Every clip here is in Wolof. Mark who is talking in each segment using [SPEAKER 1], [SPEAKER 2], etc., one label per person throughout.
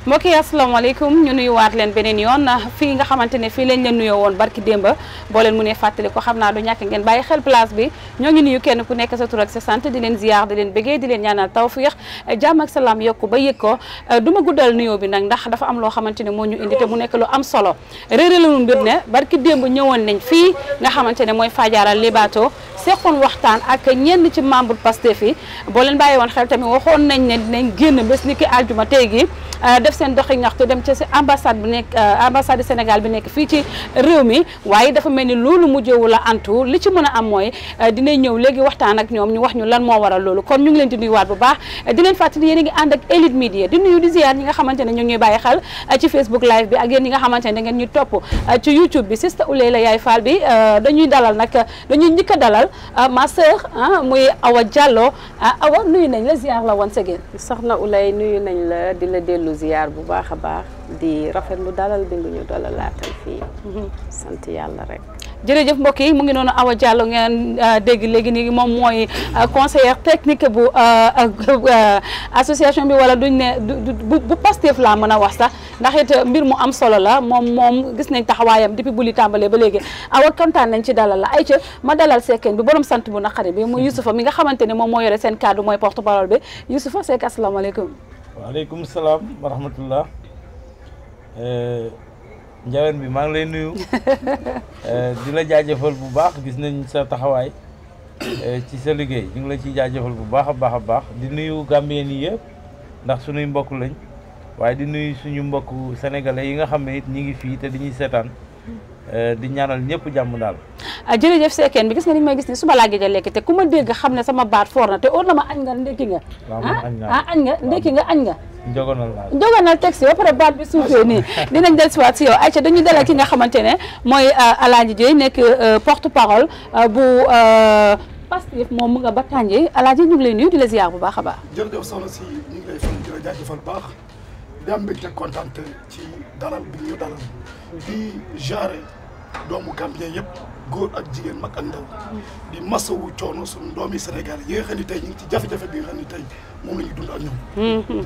[SPEAKER 1] mbokk yi asalaamaaleykum ñu nuyuwaat leen beneen yoon fii nga xamante ne fii lañ leen nuyoo woon barki démba boo leen mu ne fàttali ko xam naa du ñàkk ngeen bàyyi xel place bi ñoo ngi nuyu kenn ku nekk sa tur ak sa sant di leen ziar di leen bëggee di leen ñaanal tawfiix jàmm ak salaam yokku ba yëg ko du ma guddal nuyoo bi nag ndax dafa am loo xamante ne moo ñu indi te mu nekk lu am solo réeralu mbir ne barki démb ñëwoon nañ fii nga xamante ne mooy Fadiara Libato seqoon waxtaan ak ñenn ci membre Pastef yi boo leen bàyyi woon xel tamit waxoon nañ ne dinañ génn bés ni ki aljuma tey gi def seen doxi ñaxtu dem ci ambassade bi nekk ambassade du Sénégal bi nekk fii ci réew mi waaye dafa mel ni loolu mujjewu la antu li ci mën a am mooy dinañ ñëw léegi waxtaan ak ñoom ñu wax ñu lan moo waral loolu kon ñu ngi leen di nuyuwaat bu baax di leen fàttali yéen a ngi ànd ak Elite Media di nuyu di ziar ñi nga xamante ne ñu ngi ñuy bàyyi xel ci Facebook live bi ak yéen ñi nga xamante ne da ngeen ñu topp ci YouTube bi Sista Ouleyla Yaay Fall bi dañuy dalal nag dañuy njëkk a dalal ma sœur muy Awa Diallo Awa nuyu nañ la ziar la once again.
[SPEAKER 2] Soxna Ouley nuyu nañ la di la dellu ziar bu baax a baax di rafetlu dalal bi ñu dalalaatal fii sant yàlla rek.
[SPEAKER 1] jërëjëf mbokk yi mu ngi noonu Awa Diallo ngeen dégg léegi nii moom mooy conseillère technique bu association bi wala duñ ne bu Pastef laa mën a wax sax ndax it mbir mu am solo la moom gis nañ taxawaayam depuis bu li tàmbalee ba léegi Awa kontaan nañ ci dalal la ay ca ma dalal sekkeen bi borom sant bu naqari bi muy Youssoufa mi nga xamante ne moom moo yore seen kaddu mooy porte parole bi Youssoufa Seck asalaamaaleykum.
[SPEAKER 3] waaleykum salaam wa rahmatullah Njawen bi maa ngi lay nuyu di la jaajëfal bu baax gis nañ sa taxawaay ci sa liggéey ñu ngi la ciy jaajëfal bu baax a baax di nuyu Gambien yi yëpp ndax suñuy mbokk lañ waaye di nuyu suñu mbokk sénégalais yi nga xam ne it ñi ngi fii te di ñuy seetaan di ñaanal ñëpp jàmm daal.
[SPEAKER 1] jërëjëf seekeen bi gis nga ni may gis ni suba laa gëj a lekk te ku ma dégg xam ne sama baat foor na te óor na ma añ nga ndekki nga. añ nga ndekki nga añ nga. njogonal teg si ba pare baat bi suufee nii dinañ del siwaat si yow Aïcha dañuy dalal ki nga xamante ne mooy Alaaji Dieye nekk porte parole bu Pastef moom mu nga ba tànjee Alaaji ñu ngi lay nuyu di la ziar bu baax a baax.
[SPEAKER 4] jërëjëf soxna si ñu ngi lay fan di la jaajëfal baax di am mbégte kontaan ci dalal bi ñu dalal di jaare doomu Gambien yëpp góor ak jigéen mag ak ndaw di masawu coono suñu doomi Sénégal yi nga xam ne tey ñu ngi ci jafe-jafe bi nga xam ne tey moom la ñuy dund ak ñoom.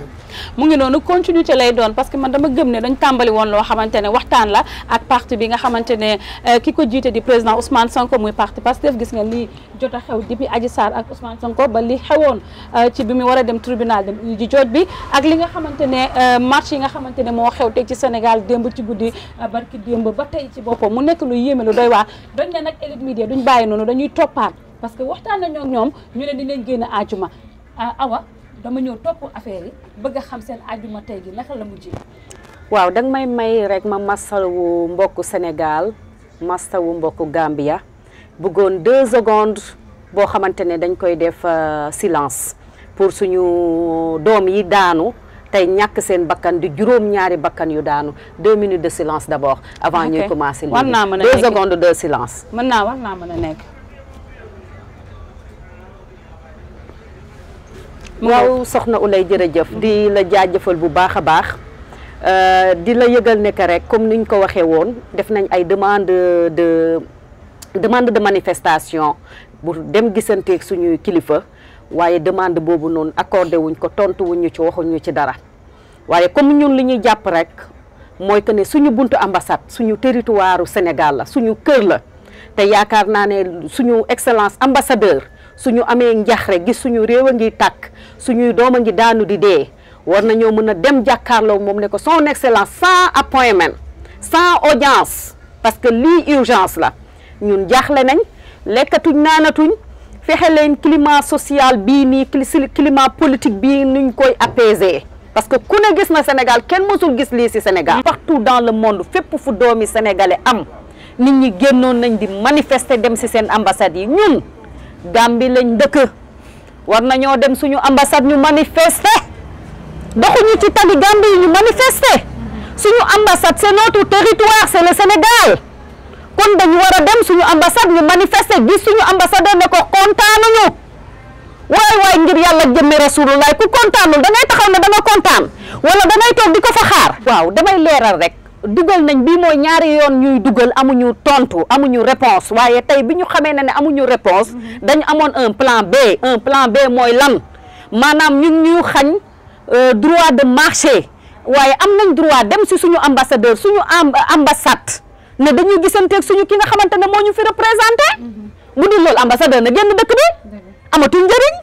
[SPEAKER 1] mu ngi noonu continuité lay doon parce que man dama gëm ne dañ tàmbali woon loo xamante ne waxtaan la ak parti bi nga xamante ne ki ko jiite di président Ousmane Sonko muy parti Pastef gis nga lii jot a xew depuis Adji Sarr ak Ousmane Sonko ba li xewoon ci bi mu war a dem tribunal dem ji jooj bi ak li nga xamante ne marche yi nga xamante ne moo xew tey ci Sénégal démb ci guddi barki démb ba tey ci boppam mu nekk lu yéeme lu doy waar dañ ne nag Elite Media duñ bàyyi noonu dañuy toppaat parce que waxtaan nañoo ak ñoom ñu ne dinañ génn àjjuma Awa dama ñëw topp affaire yi bëgg a xam seen àjjuma tey gi naka la mujjee.
[SPEAKER 2] waaw danga may rek ma masawu mbokku Sénégal masawu mbokku Gambia bëggoon 2 secondes boo xamante ne dañ koy def silence pour suñu doom yi daanu tey ñàkk seen bakkan di juróom-ñaari bakkan yu daanu 2 minutes de silence d'abord avant ñuy commencer
[SPEAKER 1] war naa mën a
[SPEAKER 2] 2 secondes de silence.
[SPEAKER 1] war naa mën a nekk.
[SPEAKER 2] waaw soxna Ouley jërëjëf di la jaajëfal bu baax a baax di la yëgal ne que rek comme niñ ko waxee woon def nañ ay demande de manifestation bu dem gisanteeg suñuy kilifa waaye demande boobu noonu accordé wuñ ko tontu wuñ ñu ci waxuñ ñu ci dara waaye comme ñun li ñuy jàpp rek mooy que ne suñu buntu ambassade suñu territoire Sénégal la suñu kër la te yaakaar naa ne suñu excellence ambassadeur suñu amee njaxre gis suñu réew a ngi tàkk suñuy doom a ngi daanu di dee war nañoo mën a dem jàkkaarloo moom ne ko son excellence sans appointment sans audience parce que lii urgence la ñun jaaxle nañ lekkatuñ naanatuñ fexe leen climat social bii nii climat politique bii nuñ koy apaiser parce que ku ne gis na Sénégal kenn mësul gis lii ci Sénégal partout dans le monde fépp fu doomi sénégalais am nit ñi génnoon nañ di manifester dem ci seen ambassade yi ñun Gambie lañ dëkk war nañoo dem suñu ambassade ñu manifester doxuñu ci tali Gambie yi ñu manifester suñu ambassade c'est notre territoire c'est le Sénégal kon dañu war a dem suñu ambassade ñu manifester gis suñu ambassadeur ne ko kontaanuñu waay ngir yàlla jëmme rasulullah ku kontaanul da ngay taxaw ne da nga kontaan wala da ngay toog di ko fa xaar. waaw damay leeral rek dugal nañ bii mooy ñaari yoon ñuy dugal amuñu tontu amuñu réponse waaye tey bi ñu xamee ne amuñu réponse dañu amoon un plan B mooy lan maanaam ñun ñu xañ droit de marché waaye am nañ droit dem si suñu ambassadeur suñu ambassade ne dañuy gisanteeg suñu ki nga xamante ne moo ñu fi représenté bu dul loolu ambassadeur na génn dëkk bi amatul njëriñ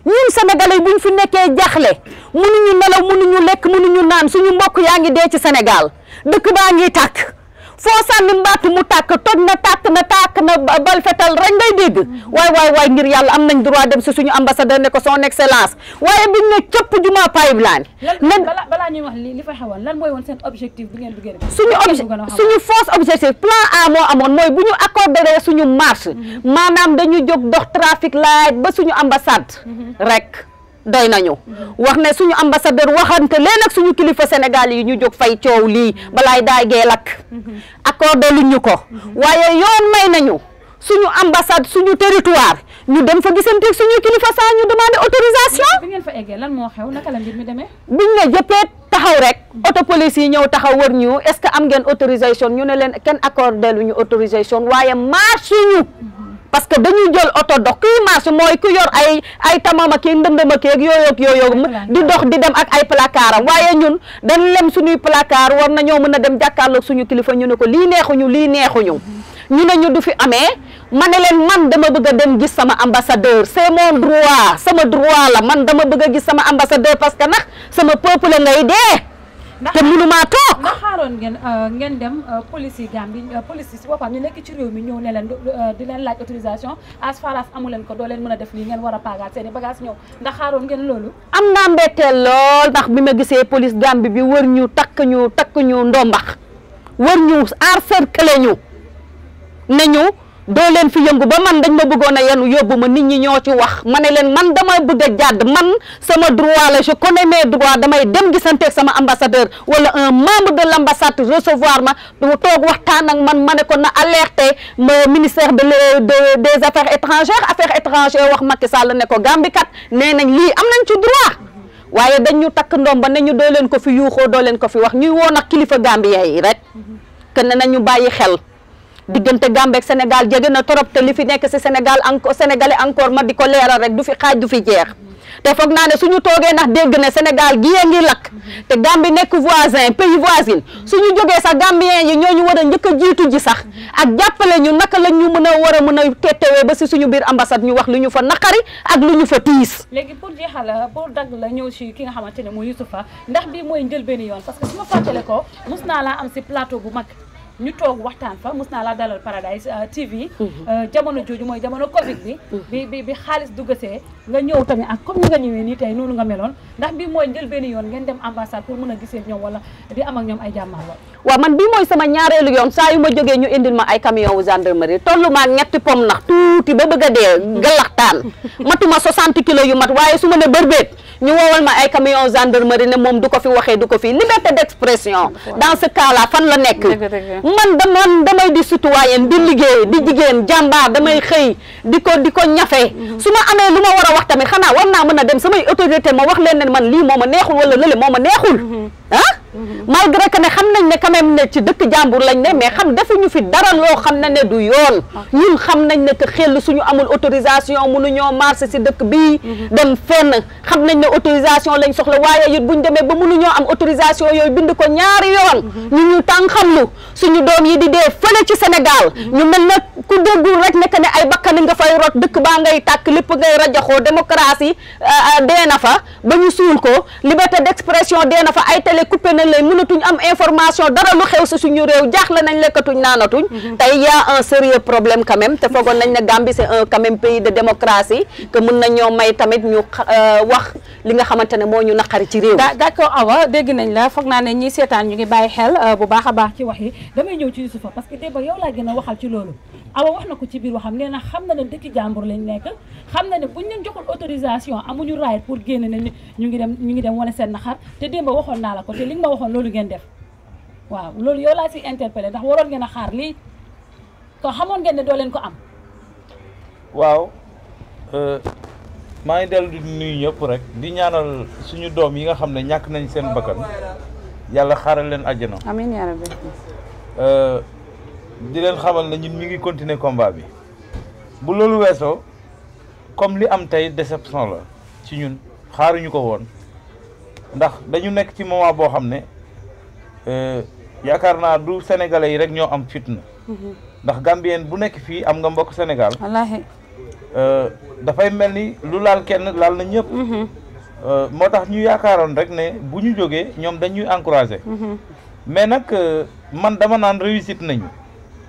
[SPEAKER 2] ñun sénégalais buñ fi nekkee jaaxle mënuñu nelaw mënuñu lekk mënuñu naan suñu mbokk yaa ngi dee ci Sénégal dëkk baa ngi tàkk foo sànni mbaatu mu tàkk toj na tàkk na bal fetal rek ngay dégg waay ngir yàlla am nañ droit dem si suñu ambassadeur ne ko son excellence waaye biñ ne cëpp juma pipeline
[SPEAKER 1] balaa ñuy wax li fa xewoon lan mooy woon seen objectif bi ngeen bëggee
[SPEAKER 2] suñu fausse objectif plan A moo amoon mooy bu ñu accordé suñu marche maanaam dañu jóg dox trafic light ba suñu ambassade rek doy nañu wax ne suñu ambassadeur waxante leen ak suñu kilifa Sénégal yi ñu jóg fay coow lii balaay daay gee lakk accordé luñ ñu ko waaye yoon may nañu suñu ambassade suñu territoire ñu dem fa gisanteeg suñu kilifa saa ñu demandé autorisation.
[SPEAKER 1] bi ngeen fa eggee lan moo xew naka la mbir mi demee.
[SPEAKER 2] biñ ne jëppeet taxaw rek auto police yi ñëw taxaw wër ñu est-ce que am ngeen autorisation ñu ne leen kenn accordé lu ñu autorisation waaye marche ñu. parce que dañuy jël oto dox kuy marche mooy ku yor ay tamama kii ndëndëma keeg yooyu di dox di dem ak ay placard waaye ñun dañ lem suñuy placard war nañoo mën a dem jàkkaarloog suñu kilifa ñu ne ko lii neexuñu ñu ne ñu du fi amee ma ne leen man dama bëgg a dem gis sama ambassadeur c'est mon droit sama droit la man dama bëgg a gis sama ambassadeur parce que nag sama peuple ngay dee te mënumaa toog.
[SPEAKER 1] ndax xaaroon ngeen dem police yi Gambie police yi si boppam ñu nekk ci réew mi ñëw ne leen di leen laaj autorisation as far as amu leen ko doo leen mën a def lii ngeen war a paagaat seen i bagage ñëw ndax xaaroon ngeen loolu.
[SPEAKER 2] am naa mbetteel lool ndax bi ma gisee police Gambie bi wër ñu takk ñu ndombax wër ñu encercler ñu ne ñu doo leen fi yëngu ba man dañ ma bëggoon a yenu yóbbu ma nit ñi ñoo ci wax ma ne leen man dama bëgg a jàdd man sama droit la je connais mes droits damay dem gisanteeg sama ambassadeur wala un membre de l'ambassade recevoir ma toog waxtaan ak man ma ne ko na alerter ministère des affaires étrangères wax Macky Sall ne ko Gambie kat nee nañ lii am nañ ci droit waaye dañ ñu takk ndomba ne ñu doo leen ko fi yuuxoo doo leen ko fi wax ñuy woon ak kilifa Gambien yi rek que ne nañu bàyyi xel. diggante Gambie ak Sénégal jege na torop te li fi nekk si Sénégal encore sénégalais encore ma di ko leeral rek du fi xaaj du fi jeex te foog naa ne suñu toogee ndax dégg ne Sénégal gi ngi lakk te Gambie nekk voisin pays voisin suñu jógee sax Gambien yi ñooñu war a njëkk a jiitu ji sax ak jàppale ñu naka la ñu mën a war a mën a tettewee ba si suñu biir ambassade ñu wax lu ñu fa naqari ak lu ñu fa tiis.
[SPEAKER 1] léegi pour jeexal pour dagg la ñëw si ki nga xamante ne mooy Youssoufa ndax bii mooy njëlbéenu yoon parce que su ma fàttale ko mus naa laa am si plateau bu mag. ñu toog waxtaan fa mos naa laa dalal Paradise TV jamono jooju mooy jamono Covid bi xaalis duggasee nga ñëw tamit ak comme ni nga ñëwee nii tey noonu nga meloon ndax bii mooy njëlbéenu yoon ngeen dem ambassade pour mën a gisee ñoom wala di am ak ñoom ay jàmmaarloo.
[SPEAKER 2] waaw man bii mooy sama ñaareelu yoon saa yu ma jógee ñu indil ma ay camion wu gendarmerie tollu ma ñetti pom nax tuuti ba bëgg a dee galaxtaan matuma 60 kilos yu mat waaye su ma ne bërbeet ñu woowal ma ay camion gendarmerie ne moom du ko fi waxee du ko fi liberté d'expression dans ce cas là fan la nekk. man damay di citoyen di liggéey di jigéen jàmbaar damay xëy di ko ñafe su ma amee lu ma war a wax tamit xanaa war naa mën a dem samay autorité ma wax leen ne man lii moo ma neexul wala lële moo ma neexul malgré que ne xam nañ ne quand même ne ci dëkk jàmbur lañ ne mais defuñu fi dara loo xam ne du yoon ñun xam nañ ne que xel suñu amul autorisation mënuñoo marché si dëkk bii dem fenn xam nañ ne autorisation lañ soxla waaye it buñ demee ba mënuñoo am autorisation yooyu bind ko ñaari yoon ñu tànxamlu suñu doom yi di dee fële ci Sénégal ñu mel na ku déggul rek ne que ne ay bakkani nga fay rot dëkk baa ngay tàkk lépp ngay rajaxoo démocratie dee na fa ba ñu suul ko liberté d'expression dee na fa ay télé coupé nañ lay mënatuñ am information dara lu xew si suñu réew jaaxle nañ lekkatuñ naanatuñ tey y a un sérieux problème quand même te foogoon nañ ne Gambie c'est un quand même pays de démocratie que mën nañ ñoo may tamit ñu wax li nga xamante ne moo ñu naqari ci réew.
[SPEAKER 1] d'accord Awa dégg nañ la foog naa ne ñi seetaan ñu ngi bàyyi xel bu baax a baax ci wax yi damay ñëw ci Youssoufa parce que démb yow laa gën a waxal ci loolu Awa wax na ko ci biir waxam nee na xam na ne dëkki jàmbur lañ nekk xam na ne buñ leen joxul autorisation amuñu right pour génn ne ñu ngi dem wane seen naxar te démb waxoon naa la ko te li nga ma waxoon loolu ngeen def waaw loolu yow laa si interpellé ndax waroon ngeen a xaar lii ko xamoon ngeen ne doo leen ko am.
[SPEAKER 3] waaw maa ngi dellu di nuyu ñëpp rek di ñaanal suñu doom yi nga xam ne ñàkk nañ seen bakkan yàlla xaaral leen àjjana.
[SPEAKER 1] amiin yaa rabbi.
[SPEAKER 3] di leen xamal ne ñun ñu ngi continuer combat bi bu loolu weesoo comme li am tey déception la ci ñun xaaruñu ko woon ndax dañu nekk ci moment boo xam ne yaakaar naa du sénégalais yi rek ñoo am fitna ndax gambien bu nekk fii am nga mbokk Sénégal
[SPEAKER 1] wallaahi
[SPEAKER 3] dafay mel ni lu laal kenn laal na ñëpp moo tax ñu yaakaaroon rek ne bu ñu jógee ñoom dañuy encouragé mais nag man dama naan réussite nañu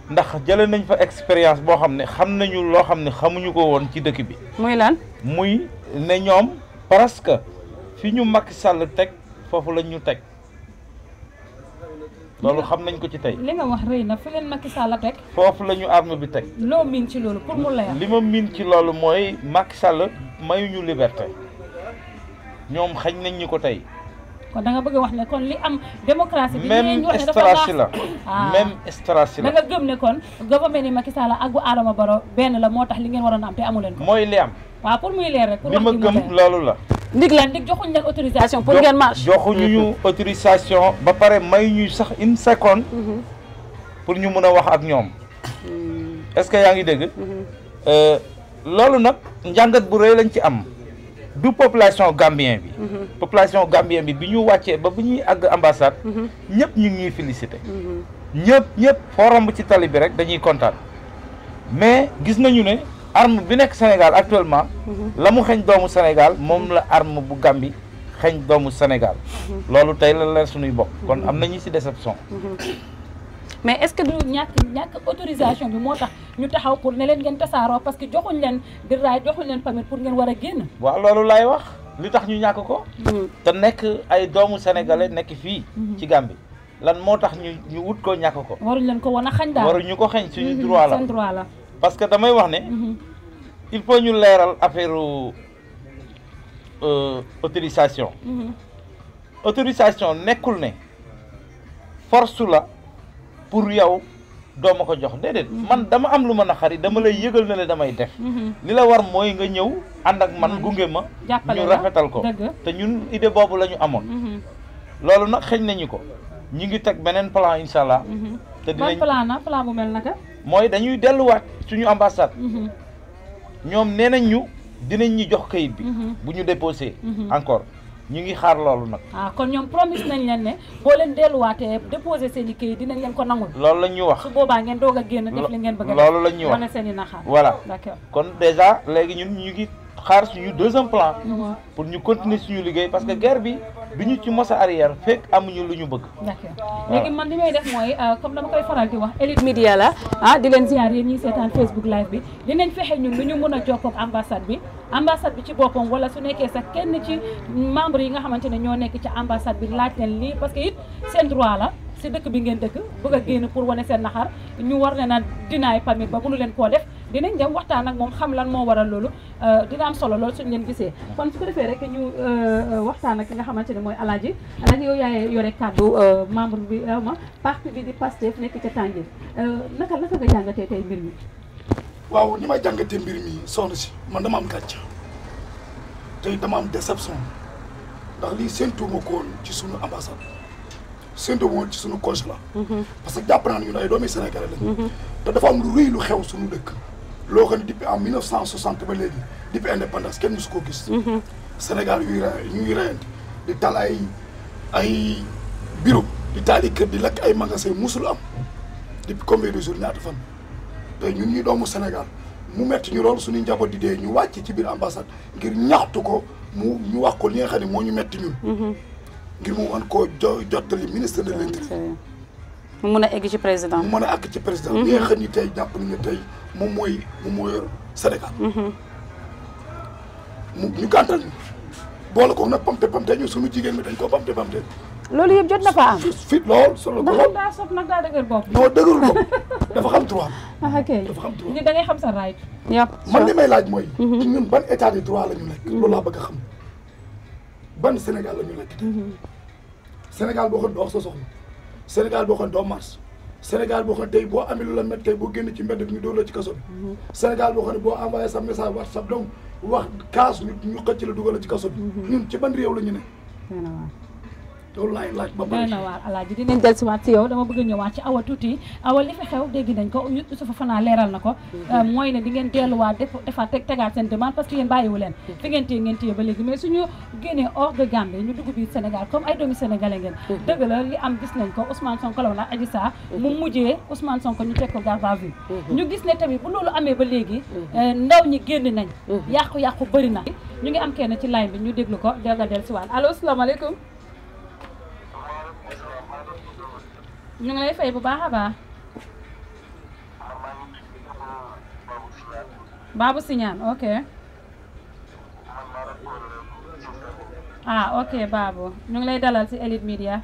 [SPEAKER 3] ndax jële nañ fa expérience boo xam ne xam nañu loo xam ne xamuñu ko woon ci dëkk bi
[SPEAKER 1] muy lan
[SPEAKER 3] muy ne ñoom parce que fi ñu Macky Sall teg foofu lañ ñu teg loolu xam nañ ko ci tey
[SPEAKER 1] li nga wax rëy na fi leen Macky Sall teg
[SPEAKER 3] foofu la ñu arme bi teg
[SPEAKER 1] loo miin ci loolu pour mu leer
[SPEAKER 3] li ma miin ci loolu mooy Macky Sall mayuñu liberté ñoom xañ nañ ñu ko tey
[SPEAKER 1] kon da nga bëgg a wax ne kon li am démocratie bi
[SPEAKER 3] même
[SPEAKER 1] ñu wax ne dafa
[SPEAKER 3] stratégie la
[SPEAKER 1] ah.
[SPEAKER 3] même stratégie
[SPEAKER 1] da
[SPEAKER 3] la
[SPEAKER 1] nga gëm ne kon gouvernement ni Macky Sall ak bu Adama Barrow benn la moo tax li ngeen waroon a am te amu leen ko
[SPEAKER 3] mooy li am
[SPEAKER 1] waaw pour muy leer rek pour
[SPEAKER 3] li
[SPEAKER 1] wax
[SPEAKER 3] ma
[SPEAKER 1] ci mu
[SPEAKER 3] gëm
[SPEAKER 1] leer
[SPEAKER 3] loolu la
[SPEAKER 1] ndig lan ndig joxuñ leen autorisation pour ngeen marche
[SPEAKER 3] joxuñu ñu autorisation ba pare may ñu sax une seconde pour ñu mën a wax ak ñoom est-ce que yaa ngi dégg loolu nag njàngat bu rëy lañ ci am du population gambien bi population gambien bi ñu wàccee ba bu ñuy àgg ambassade ñëpp ñu ngi ñuy félicité ñëpp foo romb ci tali bi rek dañuy kontaan mais gis nañu ne arme bi nekk Sénégal actuellement la mu xeeñ doomu Sénégal moom la arme bu Gambie xeeñ doomu Sénégal loolu tey la leer suñuy bopp kon am nañu ci déception
[SPEAKER 1] mais est-ce que du ñàkk autorisation bi moo tax ñu taxaw pour ne leen ngeen tasaaroo parce que joxuñ leen di raay joxuñ leen permis pour ngeen war a génn
[SPEAKER 3] waaw loolu laay wax li tax ñu ñàkk ko te nekk ay doomu sénégalais nekk fii ci Gambie lan moo tax ñu wut ko ñàkk ko
[SPEAKER 1] waruñ leen ko wan a xañ daal
[SPEAKER 3] waruñu ko xañ suñu droit la
[SPEAKER 1] seen droit la
[SPEAKER 3] parce que damay wax ne il faut ñu leeral affaire autorisation autorisation nekkul ne force la pour yow doo ma ko jox déedéet man dama am lu ma naqari dama lay yëgal ne la damay def li la war mooy nga ñëw ànd ak man gunge ma ñu rafetal ko te ñun idée boobu la ñu amoon loolu nag xëñ nañu ko ñu ngi teg beneen plan incha allah te dinañ
[SPEAKER 1] plan bu mel naka
[SPEAKER 3] mooy dañuy delluwaat suñu ambassade ñoom nee nañ ñu dinañ ñu jox kayit bi bu ñu déposé encore ñu ngi xaar loolu nag
[SPEAKER 1] kon ñoom promise nañ leen ne boo leen delluwaatee déposé seen i kayit dinañ leen ko nangul
[SPEAKER 3] loolu la ñu wax
[SPEAKER 1] su boobaa ngeen doog a génn def li ngeen bëgg a
[SPEAKER 3] loolu la ñu wax
[SPEAKER 1] wane seen i naxaar
[SPEAKER 3] voilà
[SPEAKER 1] d'accord
[SPEAKER 3] kon déjà léegi ñun ñu ngi xaar suñu deuxième plan pour ñu continuer suñu liggéey parce que guerre bi du ñu ci mos a arrière fekk amuñu lu ñu bëgg
[SPEAKER 1] d'accord léegi man li may def mooy comme dama koy faral di wax Elite Media la di leen ziar yéen ñuy seetaan Facebook live bi dinañ fexe ñun lu ñu mën a jokkoo ak ambassade bi ci boppam wala su nekkee sax kenn ci membre yi nga xamante ne ñoo nekk ci ambassade bi laaj leen lii parce que it seen droit la si dëkk bi ngeen dëkk bëgg a génn pour wane seen naxar ñu war leen a dinaay permis ba mënu leen koo def dinañ dem waxtaan ak moom xam lan moo waral loolu dina am solo loolu suñ leen gisee kon su ko defee rek ñu waxtaan ak ki nga xamante ne mooy Alaaji yow yaay yore kàddu membre bi parti bi di Pastef nekk ca Tànjin naka nga jàngatee tey mbir mi
[SPEAKER 4] waaw ni may jàngatee mbir mi soxna si man dama am gàcce tey dama am déception ndax lii séentuuma ko woon ci sunu ambassade séentuuma woon ci sunu consulat parce que jàpp naa ne ñun ay doomi Sénégalais lañu te dafa am lu rëy lu xew sunu dëkk loo xam ne depuis en 1960 ba léegi depuis indépendance kenn musu koo gis Sénégal ñuy reyante di tal ay bureau di taal ay kër di lakk ay magasin musul am depuis combien de jours ñaata fan tey ñun ñuy doomu Sénégal mu metti ñu loolu suñuy njaboot di dee ñu wàcc ci biir ambassade ngir ñaxtu ko ñu wax ko li nga xam ne moo ñu metti ñun ngir mu mën koo jottali ministre de l'Intérieur
[SPEAKER 1] mu mën a egg ci président
[SPEAKER 4] mu mën a àgg ci président li nga xam ni tey jàpp nañu tey moom moo yor Sénégal ñu gàntal ñu boole ko nag pamte ñu suñu jigéen mi dañ ko pamte
[SPEAKER 1] loolu yëpp jot na fa am
[SPEAKER 4] fit lool solo ko lool
[SPEAKER 1] daa sopp nag daa dëgër bopp
[SPEAKER 4] non dëgërul bopp dafa xam droit
[SPEAKER 1] ok
[SPEAKER 4] dafa xam droit
[SPEAKER 1] ni da ngay xam sa right
[SPEAKER 4] man li may laaj mooy ñun ban état de droit la ñu nekk loolu laa bëgg a xam ban Sénégal la ñu nekk tey Sénégal boo xam ne doo wax sa soxla Sénégal boo xam ne doo mars Sénégal boo xam ne tey boo amee lu la métti tey boo génn ci mbedd bi ñu dóor la ci kaso bi Sénégal boo xam ne boo envoyé sa message WhatsApp donc wax kaas ñu xëcc la dugal la ci kaso bi ñun ci ban réew la ñu ne loolu laay laaj ba
[SPEAKER 5] doy
[SPEAKER 4] pare.
[SPEAKER 5] na waar Alaaji dinañ dellusiwaat si yow dama bëgg a ñëwaat ci Awa tuuti Awa li fi xew dégg nañ ko Youssoupha Fana leeral na ko mooy ne di ngeen delluwaat defaat tegaat seen demande parce que yéen bàyyiwu leen fi ngeen téye ba léegi mais suñu génnee hors de Gambie ñu dugg biir Sénégal comme ay doomi sénégalais ngeen dëgg la li am gis nañ ko Ousmane Sonko la woon ak Adji Sarr mu mujjee Ousmane Sonko ñu teg ko garde à vue ñu gis ne tamit bu loolu amee ba léegi ndaw ñi génn nañ yàqu-yàqu bëri na ñu ngi am kenn ci line bi ñu déglu ko dégg nga dellusiwaat allo asalaamaaleykum ñu ngi lay fay bu baax a baax Babou Signane ok ok Babou ñu ngi lay dalal ci Elite Media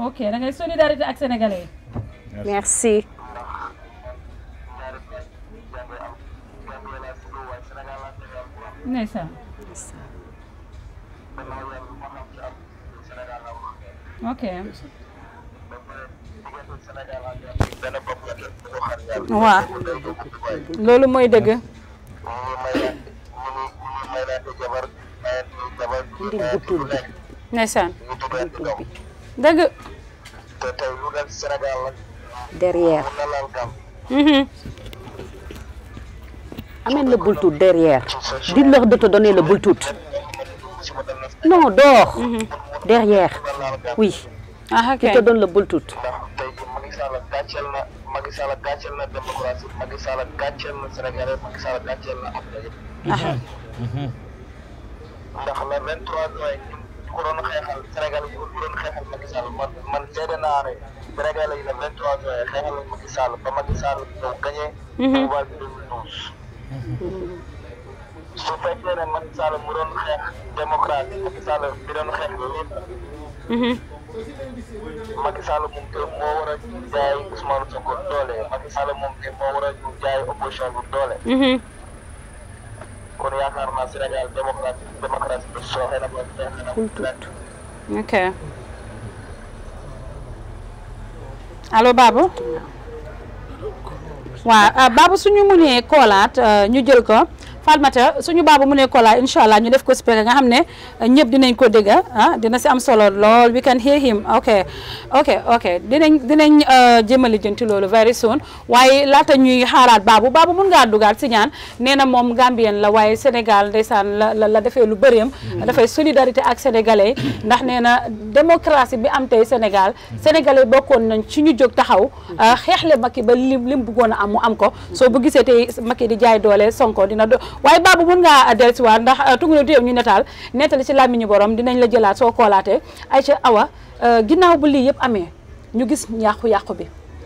[SPEAKER 5] ok da ngay solidarité ak sénégalais
[SPEAKER 2] merci.
[SPEAKER 5] ndeysaan ok
[SPEAKER 1] waaw loolu mooy dëgg
[SPEAKER 2] ndil bu tur bi
[SPEAKER 1] ndeysaan dëgg
[SPEAKER 2] derrière amène le bulletout derrière dis-leur de te donner le bulletout non dehors derrière oui
[SPEAKER 1] ok
[SPEAKER 2] il te donne le bulletout
[SPEAKER 6] Macky Sall gàcceel na démocratie Macky Sall gàcceel na Sénégalais Macky Sall gàcceel na Afrique ndax le 23 juin ñu ko doon xeexal Sénégalais yi ko doon xeexal Macky Sall man seede naa ne Sénégalais yi le 23 juin xeexal Macky Sall ba Macky Sall ñëw gagné pouvoir bi 2012 su fekkee ne Macky Sall mu doon xeex démocratie Macky Sall bi doon xeex lépp Macky Sall moom te moo war a jaay Ousmane Sonko doole Macky Sall moom te moo war a jaay opposition bi doole kon yaakaar naa Sénégal démocratie bi sooxe na ba
[SPEAKER 1] ok allo Babou waaw Babou suñu mënee koolaat ñu jël ko Fatmata suñu Babou mënee koolaat incha allah ñu def ko speaker nga xam ne ñëpp dinañ ko dégg dina si am solo lool we can hear him ok dinañ jëmali jënti loolu very soon waaye laata ñuy xaaraat Babou mun ngaa dugaat si ñaan nee na moom Gambien la waaye Sénégal ndeysaan la defee lu bëreem dafay solidarité ak sénégalais ndax nee na démocratie bi am tey Sénégal sénégalais bokkoon nañ ci ñu jóg taxaw xeexle Macky ba lim bëggoon a am mu am ko soo bu gisee tey Macky di jaay doole Sonko dina waaye Babou mën ngaa dellusiwaat ndax tungu na téew ñu nettali ci làmmiñu borom dinañ la jëlaat soo koolaatee Aïcha Awa ginnaaw bu lii yëpp amee ñu gis yàqu-yàqu bi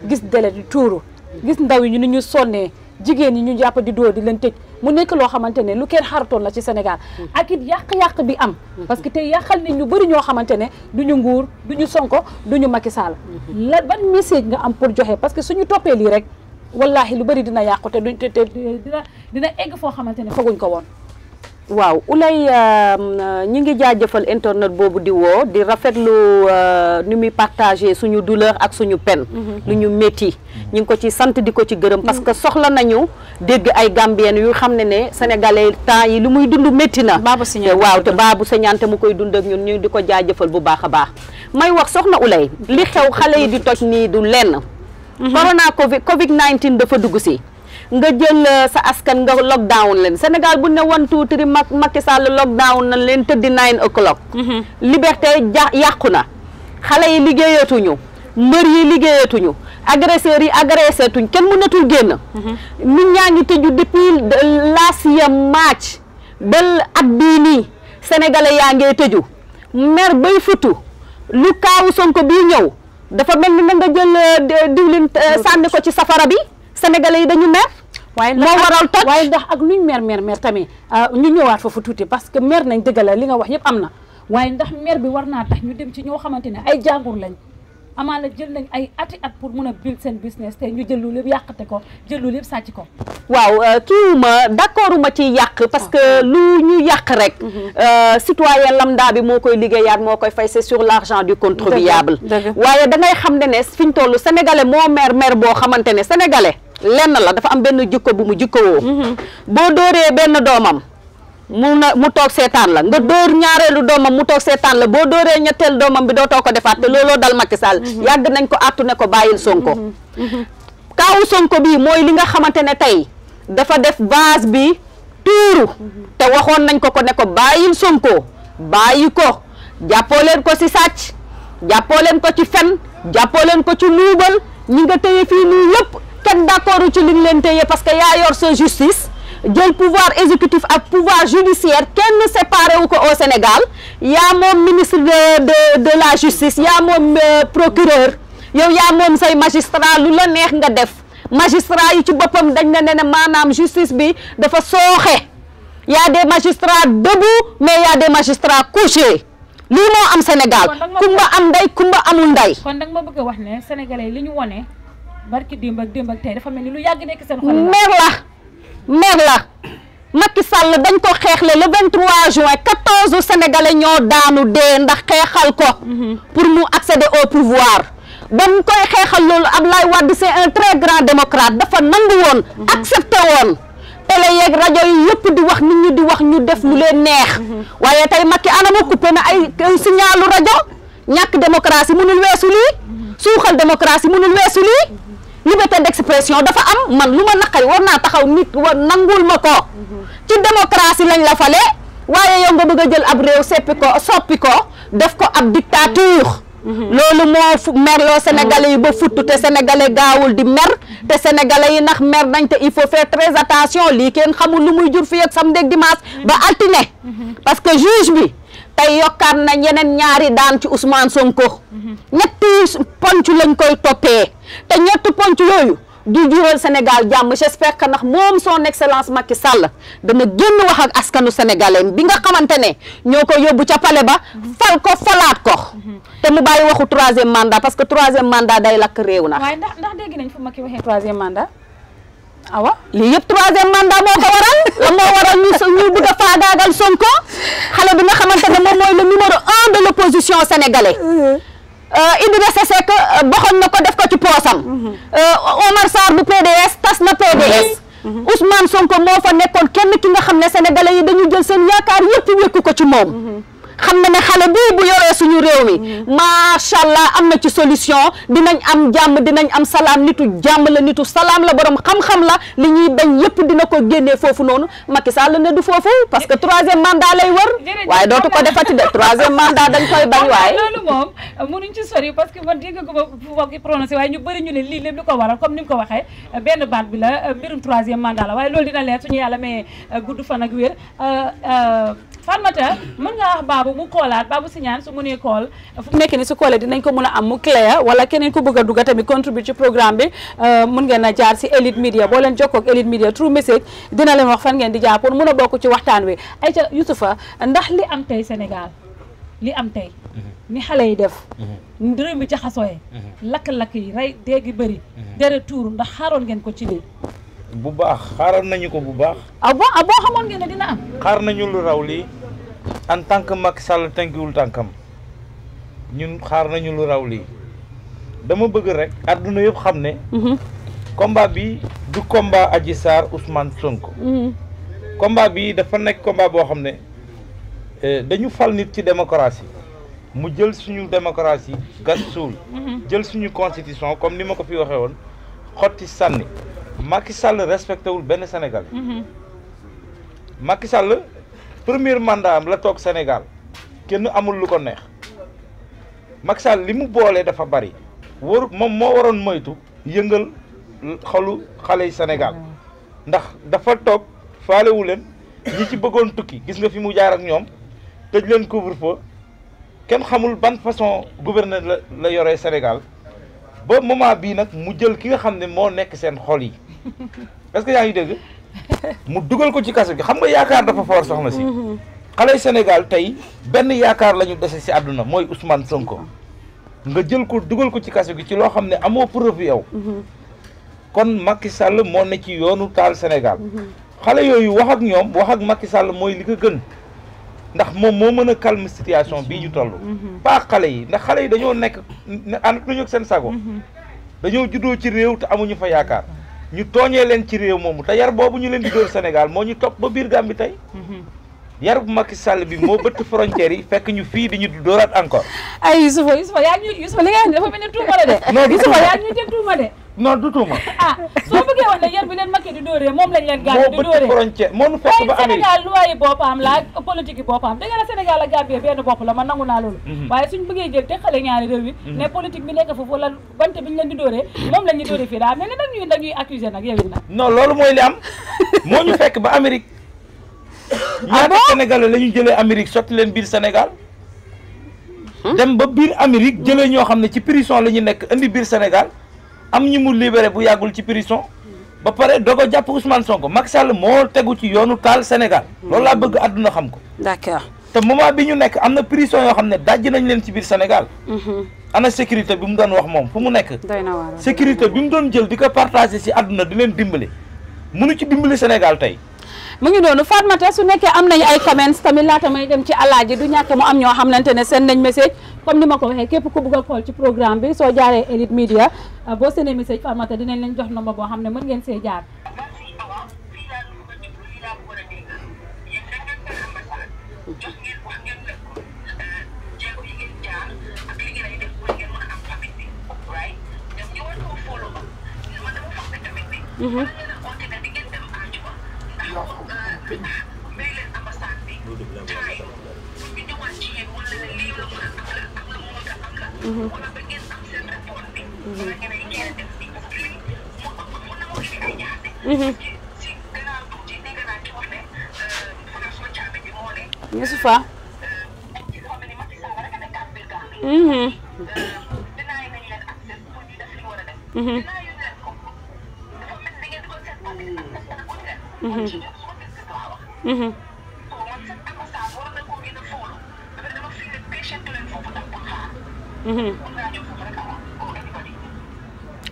[SPEAKER 1] gis délai di tuuru gis ndaw yi ñu ni ñu sonnee jigéen ñi ñu jàpp di dóor di leen tëj mu nekk loo xamante ne lu kenn xaratoon la ci Sénégal ak it yàq-yàq bi am parce que tey yàqal nit ñu bëri ñoo xamante ne duñu nguur duñu Sonko duñu Macky Sall la ban message nga am pour joxe parce que suñu toppee lii rek wallahi lu bëri dina yàqu te duñ te dina egg foo xamante ne fooguñ ko woon
[SPEAKER 2] waaw Oulay ñi ngi jaajëfal internet boobu di woo di rafetlu ni muy partagé suñu douleur ak suñu peine lu ñu métti ñu ngi ko ci sant di ko ci gërëm parce que soxla nañu dégg ay Gambien yu xam ne sénégalais temps yi lu muy dund métti na waaw te Babou Signane te mu koy dund ak ñun ñu di ko jaajëfal bu baax a baax may wax soxna Oulay li xew xale yi di toj nii du lenn corona covid 19 dafa dugg si nga jël sa askan nga lockdown leen Sénégal bu ne 1 2 3 Macky Sall lockdown na leen tëddi 9 o'clock liberté yàqu na xale yi liggéeyatuñu mbër yi liggéeyatuñu agresseurs yi agressé tuñ kenn mënatul génn nit ñaa ngi tëju depuis last year March bel at bii nii sénégalais yaa ngee tëju mer bay futu lu kaawu Sonko bii ñëw dafa mel ni na nga jël diwlin sànni ko ci safara bi sénégalais yi dañu mer
[SPEAKER 5] waaye
[SPEAKER 2] moo waral toj
[SPEAKER 5] waaye ndax ak luñ mer tamit ñu ñëwaat foofu tuuti parce que mer nañ dëgg la li nga wax yëpp am na waaye ndax mer bi war naa tax ñu dem ci ñoo xamante ne ay jàngur lañ amaana jël nañ ay ati at pour mun a build seen business te ñu jël lu lépp yàqate ko jël lu lépp sàcc ko
[SPEAKER 2] waaw kiiwuma d'accorduma ci yàq parce que lu ñu yàq rek citoyen lambda bi moo koy liggéeyaat moo koy fay c'est sur l'argent du contribuable waaye da ngay xam ne fi ñu toll sénégalais moo mer boo xamante ne sénégalais lenn la dafa am benn jikko bu mu jikkowoo boo dóoree benn doomam mu toog seetaan la nga dóor ñaareelu doomam mu toog seetaan la boo dóoree ñetteel doomam bi dootoo ko defaat te looloo dal Macky Sall yàgg nañ ko àttu ne ko bàyyil Sonko kaawu Sonko bii mooy li nga xamante ne tey dafa def vase bi tuuru te waxoon nañ ko ne ko bàyyil Sonko bàyyi ko jàppoo leen ko ci sàcc jàppoo leen ko ci fen jàppoo leen ko ci luubal ñi nga téye fii nii yëpp kenn d'accord ci li ñu leen téye parce que yaa yor sa justice jël pouvoir exécutif ak pouvoir judiciaire kenn séparé wu ko au Sénégal yaa moom ministre de la justice yaa moom procureur yow yaa moom say magistrat lu la neex nga def magistrat yi ci boppam dañ ne maanaam justice bi dafa sooxe y a des magistrats debout mais y a des magistrats couchés lii moo am Sénégal kumba am ndey kumba amul ndey.
[SPEAKER 5] kon nag ma bëgg a wax ne sénégalais li ñu wone barki démb ak tey dafa mel ni lu yàgg nekk seen xol.
[SPEAKER 2] mer la Macky Sall dañ ko xeexle le 23 juin 14 sénégalais ñoo daanu dee ndax xeexal ko pour mu accéder au pouvoir ba mu koy xeexal loolu Ablaye Wade c'est un très grand démocrate dafa nangu woon accepté woon télé yeeg rajo yi yëpp di wax nit ñi di wax ñu def lu leen neex waaye tey Macky anama coupé na ay signalu rajo ñàkk démocratie mënul weesu lii suuxal démocratie mënul weesu lii liberté d'expression dafa am man lu ma naqari war naa taxaw nit war nangul ma ko ci démocratie lañ la fale waaye yow nga bëgg a jël ab réew soppi ko def ko ab dictature loolu moo merloo sénégalais yi ba futtu te sénégalais gaawul di mer te sénégalais yi ndax mer nañ te il faut faire très attention lii kenn xamul lu muy jur fii ak samedi ak dimanche ba altine parce que juge bi tey yokkaat na yeneen ñaari daan ci Ousmane Sonko ñetti ponc lañ koy toppee te ñetti ponc yooyu du jural Sénégal jàmm j'espère que ndax moom son excellence Macky Sall dana génn wax ak askanu sénégalais bi nga xamante ne ñoo ko yóbbu ca palais ba fal ko falaat ko te mu bàyyi waxu 3e mandat parce que 3e mandat day lakk réew na.
[SPEAKER 5] waaye ndax dégg nañ fu Macky waxee 3e mandat awa
[SPEAKER 2] lii yëpp 3e mandat moo ko waral la moo waral ñu bëgg a faagaagal Sonko xale bi nga xamante ne moom mooy le numéro 1 de l'opposition sénégalais. Idrissa Seck boxoñ na ko def ko ci poosam Omar Sarr bu PDS tas na PDS Ousmane Sonko moo fa nekkoon kenn ki nga xam ne sénégalais yi dañu jël seen yaakaar yëpp wékku ko ci moom xam na ne xale bii bu yoree suñu réew mi macha allah am na ci solution dinañ am jàmm dinañ am salaam nitu jàmm la nitu salaam la borom xam-xam la li ñuy bañ yëpp dina ko génnee foofu noonu Macky Sall ne du foofu parce que 3e mandat lay wër waaye dootu ko defati de 3e mandat dañ koy bañ waaye
[SPEAKER 5] loolu moom mënuñ ci sori parce que man dégg nga ko foog prononcé waaye ñu bëri ñu ne lii lépp li ko waral comme ni mu ko waxee benn baat bi la mbirum 3e mandat la waaye loolu dina leer suñu yàlla mais gudd fan ak wér Fatmata mën nga wax Babou mu koolaat Babou Signane su mënee kool
[SPEAKER 1] fu nekk ni su koolee dinañ ko mën a am mu clair wala keneen ku bëgg a dugg tamit contribuer ci programme bi mën ngeen a jaar si Elite Media boo leen jokkoo ak Elite Media through message dina leen wax fan ngeen di jaar pour mën a bokk ci waxtaan wi ayca Youssoufa
[SPEAKER 5] ndax li am tey Sénégal li am tey ni xale yi def réew mi jaxasooyee lakk-lakk yi rey déegi bëri dere tuuru ndax xaaroon ngeen ko ci lii
[SPEAKER 3] bu baax xaaral nañu ko bu baax
[SPEAKER 5] boo xamoon ngeen ne dina am
[SPEAKER 3] xaar nañu lu raw lii en tant que Macky Sall tënkiwul tànkam ñun xaar nañu lu raw lii dama bëgg rek àdduna yëpp xam ne combat bi du combat Adji Sarr Ousmane Sonko combat bi dafa nekk combat boo xam ne dañu fal nit ci démocratie mu jël suñu démocratie gas suul jël suñu constitution comme ni ma ko fi waxee woon xotti sànni Macky Sall respecté wul benn Sénégal Macky Sall premier mandat am la toog Sénégal kenn amul lu ko neex Macky Sall li mu boolee dafa bari moom moo waroon moytu yëngal xolu xale yi Sénégal ndax dafa toog faalewu leen ñi ci bëggoon tukki gis nga fi mu jaar ak ñoom tëj leen couvre-feu kenn xamul ban façon gouverneur la yoree Sénégal ba moment bii nag mu jël ki nga xam ne moo nekk seen xol yi est-ce que yaa ngi dégg mu dugal ko ci kaso gi xam nga yaakaar dafa fort soxna si xale Sénégal tey benn yaakaar la ñu dese si àdduna mooy Ousmane Sonko nga jël ko dugal ko ci kaso gi ci loo xam ne amoo preuve yow kon Macky Sall moo ne ci yoonu taal Sénégal xale yooyu wax ak ñoom wax ak Macky Sall mooy li ko gën ndax moom moo mën a calme situation bii ñu toll pas xale yi ndax xale yi dañoo nekk ànd nañu ak seen sago dañoo juddoo ci réew te amuñu fa yaakaar ñu tooñee leen ci réew moomu te yar boobu ñu leen di dóor Sénégal moo ñu topp ba biir Gambie tey yar bu Macky Sall bi moo bëtt frontières yi fekk ñu fii di ñu dóoraat encore.
[SPEAKER 5] ay Youssoufa yaa ñu Youssoufa li nga xam ne dafa mel ni tuuma la de.
[SPEAKER 3] non du
[SPEAKER 5] Youssoufa yaa ñu teg tuuma de.
[SPEAKER 3] non du tuuma.
[SPEAKER 5] ah soo bëggee wax ne yar bi leen Macky di dóoree moom lañ leen Gambie di
[SPEAKER 3] moo
[SPEAKER 5] dóoree
[SPEAKER 3] bëtt frontière moo nu fekk ba Amérique
[SPEAKER 5] Sénégal luwaayi boppam la ak politique yi boppam da nga ne Sénégal ak Gambie benn bopp la man nangu naa loolu waaye suñ bëggee jël te xale ñaari réew yi ne politique bi nekk foofu wala bante bi ñu leen di dóoree moom lañ ñu dóoree fii daal mais ne nag ñuy dañuy accuser nag yow it nag
[SPEAKER 3] non loolu mooy li am moo ñu fekk ba Amérique ñaata Sénégalais la ñu jëlee Amérique sotti leen biir Sénégal dem ba biir Amérique jëlee ñoo xam ne ci prison la ñu nekk indi biir Sénégal am ñu mu libéré bu yàggul ci prison ba pare doog a jàpp Ousmane Sonko Macky Sall moo tegu ci yoonu taal Sénégal loolu laa bëgg àdduna xam ko
[SPEAKER 1] d'accord
[SPEAKER 3] te moment bi ñu nekk am na prison yoo xam ne dajj nañ leen ci biir Sénégal ana sécurité bi mu doon wax moom fu mu nekk
[SPEAKER 1] doy na waar
[SPEAKER 3] sécurité bi mu doon jël di ko partagé ci àdduna di leen dimbali mënu ci dimbali Sénégal tey
[SPEAKER 1] mu ngi noonu Fatmata su nekkee am nañu ay comments tamit laata may dem ci alaaji du ñàkk mu am ñoo xamante ne seen nañ message comme ni ma ko waxee képp ku bëgg a xool ci programme bi soo jaaree Elite Media boo seenee message Fatmata dinañ leen jox nombre boo xam ne mën ngeen see jaar Youssoufa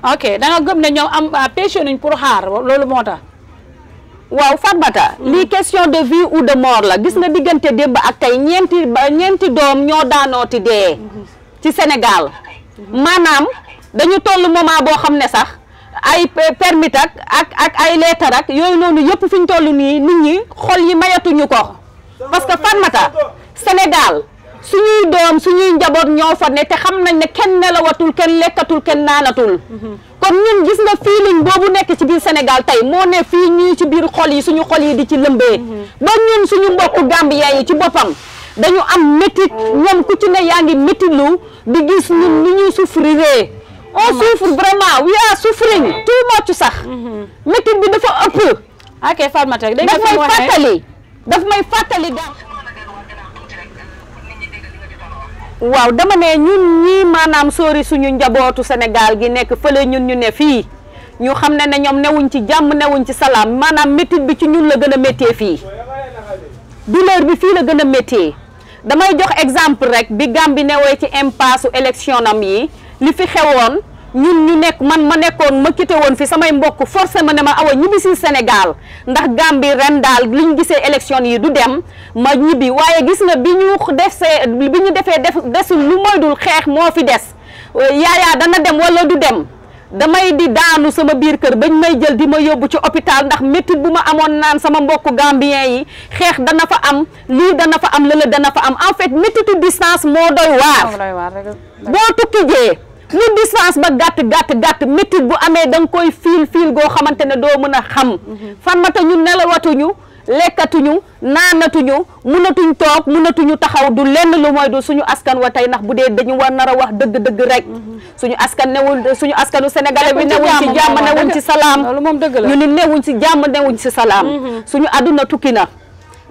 [SPEAKER 1] ok da nga gëm ne ñoom am péché nuñ pour xaar loolu moo tax
[SPEAKER 2] waaw Fatmata lii question de vie ou de mort la gis nga diggante démb ak tey ñeenti doom ñoo daanooti dee ci Sénégal maanaam dañu toll moment boo xam ne sax ay permis ak ay lettre ak yooyu noonu yëpp fi ñu toll nii nit ñi xol yi mayatuñu ko parce que Fatmata Sénégal suñuy doom suñuy njaboot ñoo fa ne te xam nañ ne kenn nelawatul kenn lekkatul kenn naanatul kon ñun gis nga feeling boobu nekk ci biir Sénégal tey moo ne fii ñii ci biir xol yi suñu xol yi di ci lëmbee ba ñun suñu mbokku Gambien yi ci boppam dañu am métit ñoom ku ci ne yaa ngi métitlu di gis ñun ni ñuy souffrir on souffre vraiment we are suffering too much sax métit bi dafa ëpp
[SPEAKER 1] ok Fatmata
[SPEAKER 2] daf may fàttali waaw dama ne ñun ñii maanaam sóori suñu njabootu Sénégal gi nekk fële ñun ñu ne fii ñu xam ne ne ñoom newuñ ci jàmm newuñ ci salaam maanaam métit bi ci ñun la gën a méttee fii douleur bi fii la gën a méttee damay jox exemple rek bi Gambie newee ci impasse u élection am yi li fi xewoon ñun ñu nekk man ma nekkoon ma quitté woon fi samay mbokk forcé ma ne ma awa ñibbi si Sénégal ndax Gambie ren daal li ñu gisee élection yi du dem ma ñibbi waaye gis nga bi ñu defee desul lu moydul xeex moo fi des yaayaa dana dem wala du dem damay di daanu sama biir kër bañ may jël di ma yóbbu ci hôpital ndax métit bu ma amoon naan sama mbokku Gambien yi xeex dana fa am lii dana fa am lële dana fa am en fait métitu distance moo doy waar boo tukki jee lu distance ba gàtt métit bu amee da nga koy fiil goo xamante ne doo mën a xam Fatmata ñun nelawatuñu lekkatuñu naanatuñu mënatuñ toog mënatuñu taxaw du lenn lu mooy du suñu askan wa tey ndax bu dee dañu war nar a wax dëgg rek suñu askanu sénégalais bi newuñ ci jàmm newuñ ci salaam
[SPEAKER 1] loolu moom dëgg la
[SPEAKER 2] ñu ni newuñ ci jàmm newuñ ci salaam suñu àdduna tukki na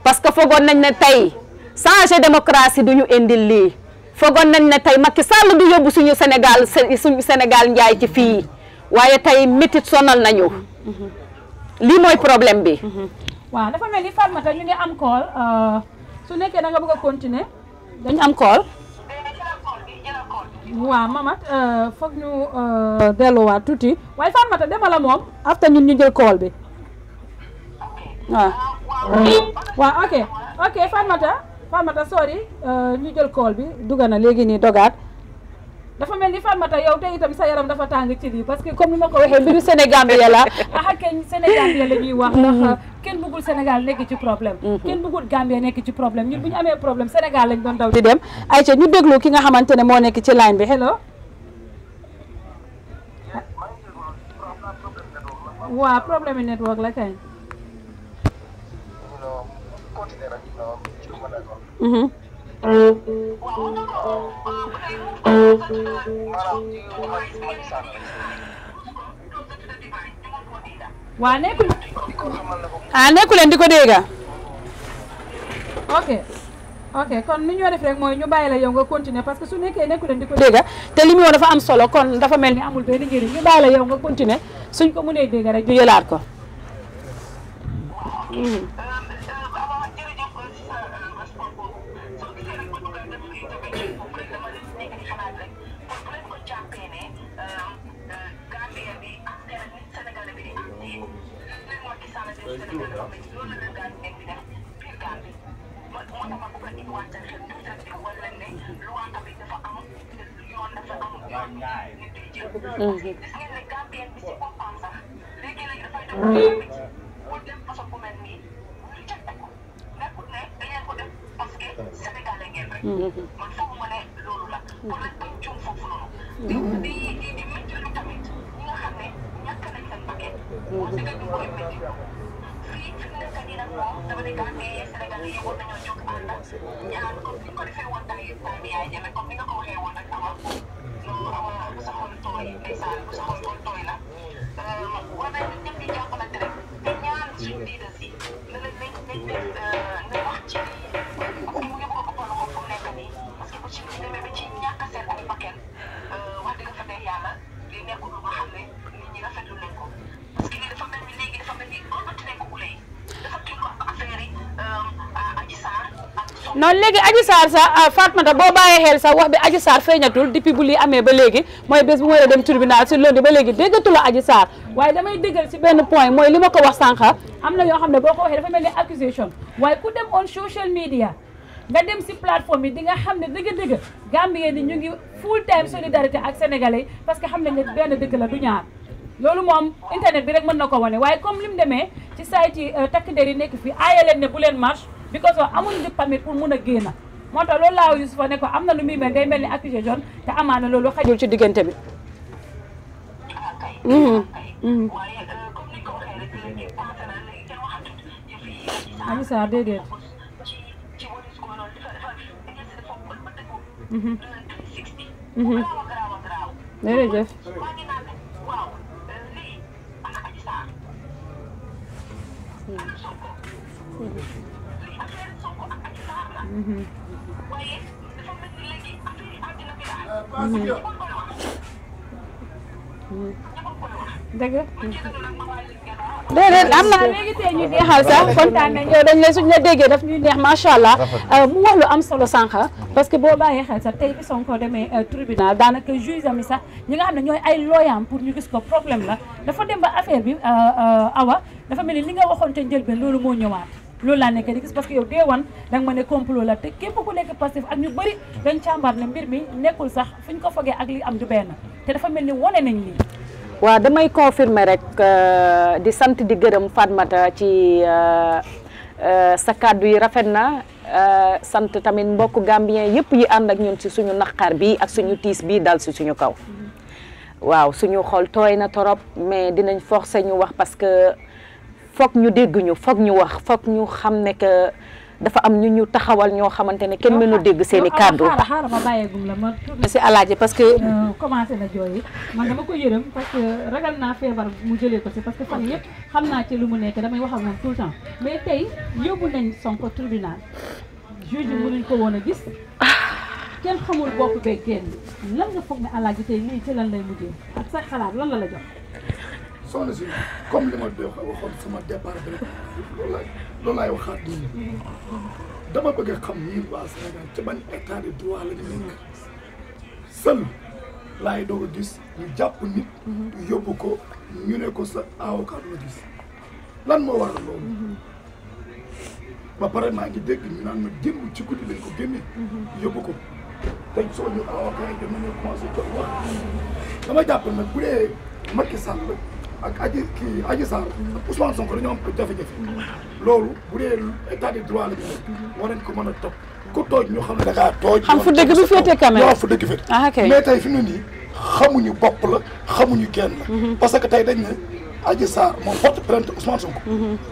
[SPEAKER 2] parce que foogoon nañ ne tey changer démocratie duñu indil lii foogoon nañ ne tey Macky Sall du yóbbu suñu Sénégal njaay ci fii waaye tey métit sonal nañu lii mooy problème bi
[SPEAKER 5] waaw dafa mel ni Fatmata ñu ngi am call su nekkee da nga bëgg a continuer
[SPEAKER 1] dañu am call
[SPEAKER 5] waaw Mamat foog ñu delluwaat tuuti waaye Fatmata dema la moom after ñun ñu jël call bi waaw ok Fatmata sorry ñu jël call bi dugg na léegi nii dogaat dafa mel ni Fatmata yow tey itam sa yaram dafa tàng ci lii parce que comme ni ma ko
[SPEAKER 1] waxee mbiru Sénégal bi la
[SPEAKER 5] keñ Sénégal bi la ñuy wax ndax kenn bëggul Sénégal nekk ci problème kenn bëggul Gambie nekk ci problème ñun bu ñu amee problème Sénégal lañ doon daw di dem ayca ñu déglu ki nga xamante ne moo nekk ci line bi hello waaw problème network la kañ waa nekkul
[SPEAKER 1] leen di ko dégga
[SPEAKER 5] ok kon ni ñoo def rek mooy ñu bàyyi la yow nga continuer parce que su nekkee nekku leen di ko
[SPEAKER 1] dégga te li mu wax dafa am solo kon dafa mel ni amul benn njëriñ ñu bàyyi la yow nga continuer suñ ko mënee dégga rek ñu yëlaat ko noonu léegi Adji Sarr sax Fatmata boo bàyyee xel sax wax bi Adji Sarr feeñatul depuis bu lii amee ba léegi mooy bés bu ma dem tribunal si lundi ba léegi déggatula Adji Sarr waaye damay déggal si benn point mooy li ma ko wax sànq am na yoo xam ne boo ko waxee dafa mel ni accusation waaye ku dem on social media nga dem si plateforme yi di nga xam ne dëgg-dëgg Gambien ni ñu ngi full time solidarité ak sénégalais parce que xam nañ ne benn dëkk la du ñaar loolu moom internet bi rek mën na ko wane waaye comme li mu demee ci site yi takk der yi nekk fii aaye leen ne bu leen marche because amuñ di permis pour mun a génn moo tax loolu laa Youssoufa ne ko am na lu muy mel day mel ni accusation te amaana loolu xajul ci diggante bi Adji Sarr déedéet jërëjëf dëgg déedéet am na léegi tey ñu neexal sax kontaan nañ yow dañ lay suñ la déggee daf ñuy neex macha allah mu wax lu am solo sànq parce que boo bàyyee xel sax tey bi Sonko demee tribunal daanaka juge ami sax ñi nga xam ne ñooy ay looyaam pour ñu gis ko problème la dafa dem ba affaire bi awa dafa mel ni li nga waxoon te njëlbeen loolu moo ñëwaat loolu laa nekk di gis parce que yow dee wan danga ma ne complot la te képp ku nekk Pastef ak ñu bëri dañ càmbar ne mbir mi nekkul sax fu ñu ko fogee ak li am du benn te dafa mel ni wane nañ lii
[SPEAKER 2] waaw damay confirmer rek di sant di gërëm Fatmata ci sa kàddu yi rafet na sant tamit mbokku Gambien yëpp yi ànd ak ñun ci suñu naqar bi ak suñu tiis bi dal ci suñu kaw waaw suñu xol tooy na torop mais dinañ forcer ñu wax parce que foog ñu dégg ñu foog ñu wax foog ñu xam ne que dafa am ñu taxawal ñoo xamante ne kenn mënu dégg seen i kàddu.
[SPEAKER 5] xaaral ma bàyyeegum la ma tourné si alaaji parce que commencé na jooyi man dama ko yërëm parce que ragal naa feebar mu jëlee ko si parce que fan yëpp xam naa ci lu mu nekk damay wax ak moom tout le temps mais tey yóbbu nañ Sonko tribunal juge bi mënuñ ko woon a gis kenn xamul bopp beeg génn lan nga foog ne alaaji tey lii ci lan lay mujjee ak sa xalaat lan la jox.
[SPEAKER 4] soxna si comme li ma waxoon sama départ bi rek loolu laay waxaat nii dama bëgg a xam ñun waa Sénégal ci ban état de droit la ñu nekk seul laay doog a gis ñu jàpp nit yóbbu ko ñu ne ko sa avocat la gis lan moo waral loolu ba pare maa ngi dégg ñu naan ma démb ci guddi lañ ko génne yóbbu ko tey soo ñu avocat yi dem nañu commencé jot wax dama jàpp nag bu dee Macky Sall ak Adji Sarr ak Ousmane Sonko dañoo am jafe-jafe loolu bu dee état de droit la ñu nekk war nañ ko mën a topp ku tooj ñu xam ne da ngaa tooj.
[SPEAKER 1] xam fu dëgg bi féete quand même
[SPEAKER 4] waaw fu dëgg féete.
[SPEAKER 1] ah ok
[SPEAKER 4] mais tey fi mu ne nii xamuñu bopp la xamuñu kenn la. parce que tey dañ ne Adji Sarr moom porte plainte Ousmane Sonko.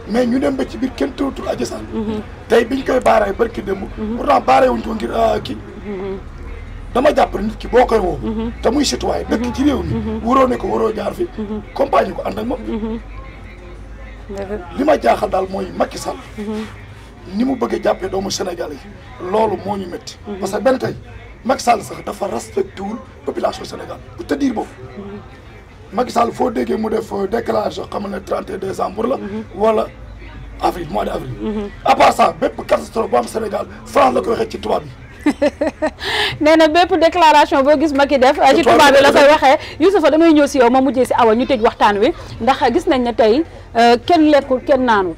[SPEAKER 4] mais ñu dem ba ci biir kenn tëwatul Adji Sarr. tey biñ koy baaree barki démb. pourtant baaree wuñ ko ngir kii. dama jàpp nit ki boo koy woo. te muy citoyen dëkk ci réew mi. waroo ne ko waroo jaar fi. compagnie ko ànd ak moom. li ma jaaxal daal mooy Macky Sall. ni mu bëgg a jàppee doomu Sénégal yi loolu moo ñu métti. parce que benn tey Macky Sall sax dafa respecté wul population Sénégal pour te dire boobu. Macky Sall foo déggee mu def déclaration xam ne 31 décembre la. wala avril mois de avril. à part ça bépp catastrophe bu am Sénégal France la koy waxee ci tubaab yi.
[SPEAKER 1] nee na bépp déclaration boo gis Macky def ci tubaab bi la koy waxee Youssoufa damay ñëw si yow ma mujjee si Awa ñu tëj waxtaan wi ndax gis nañ ne tey kenn lekkul kenn naanul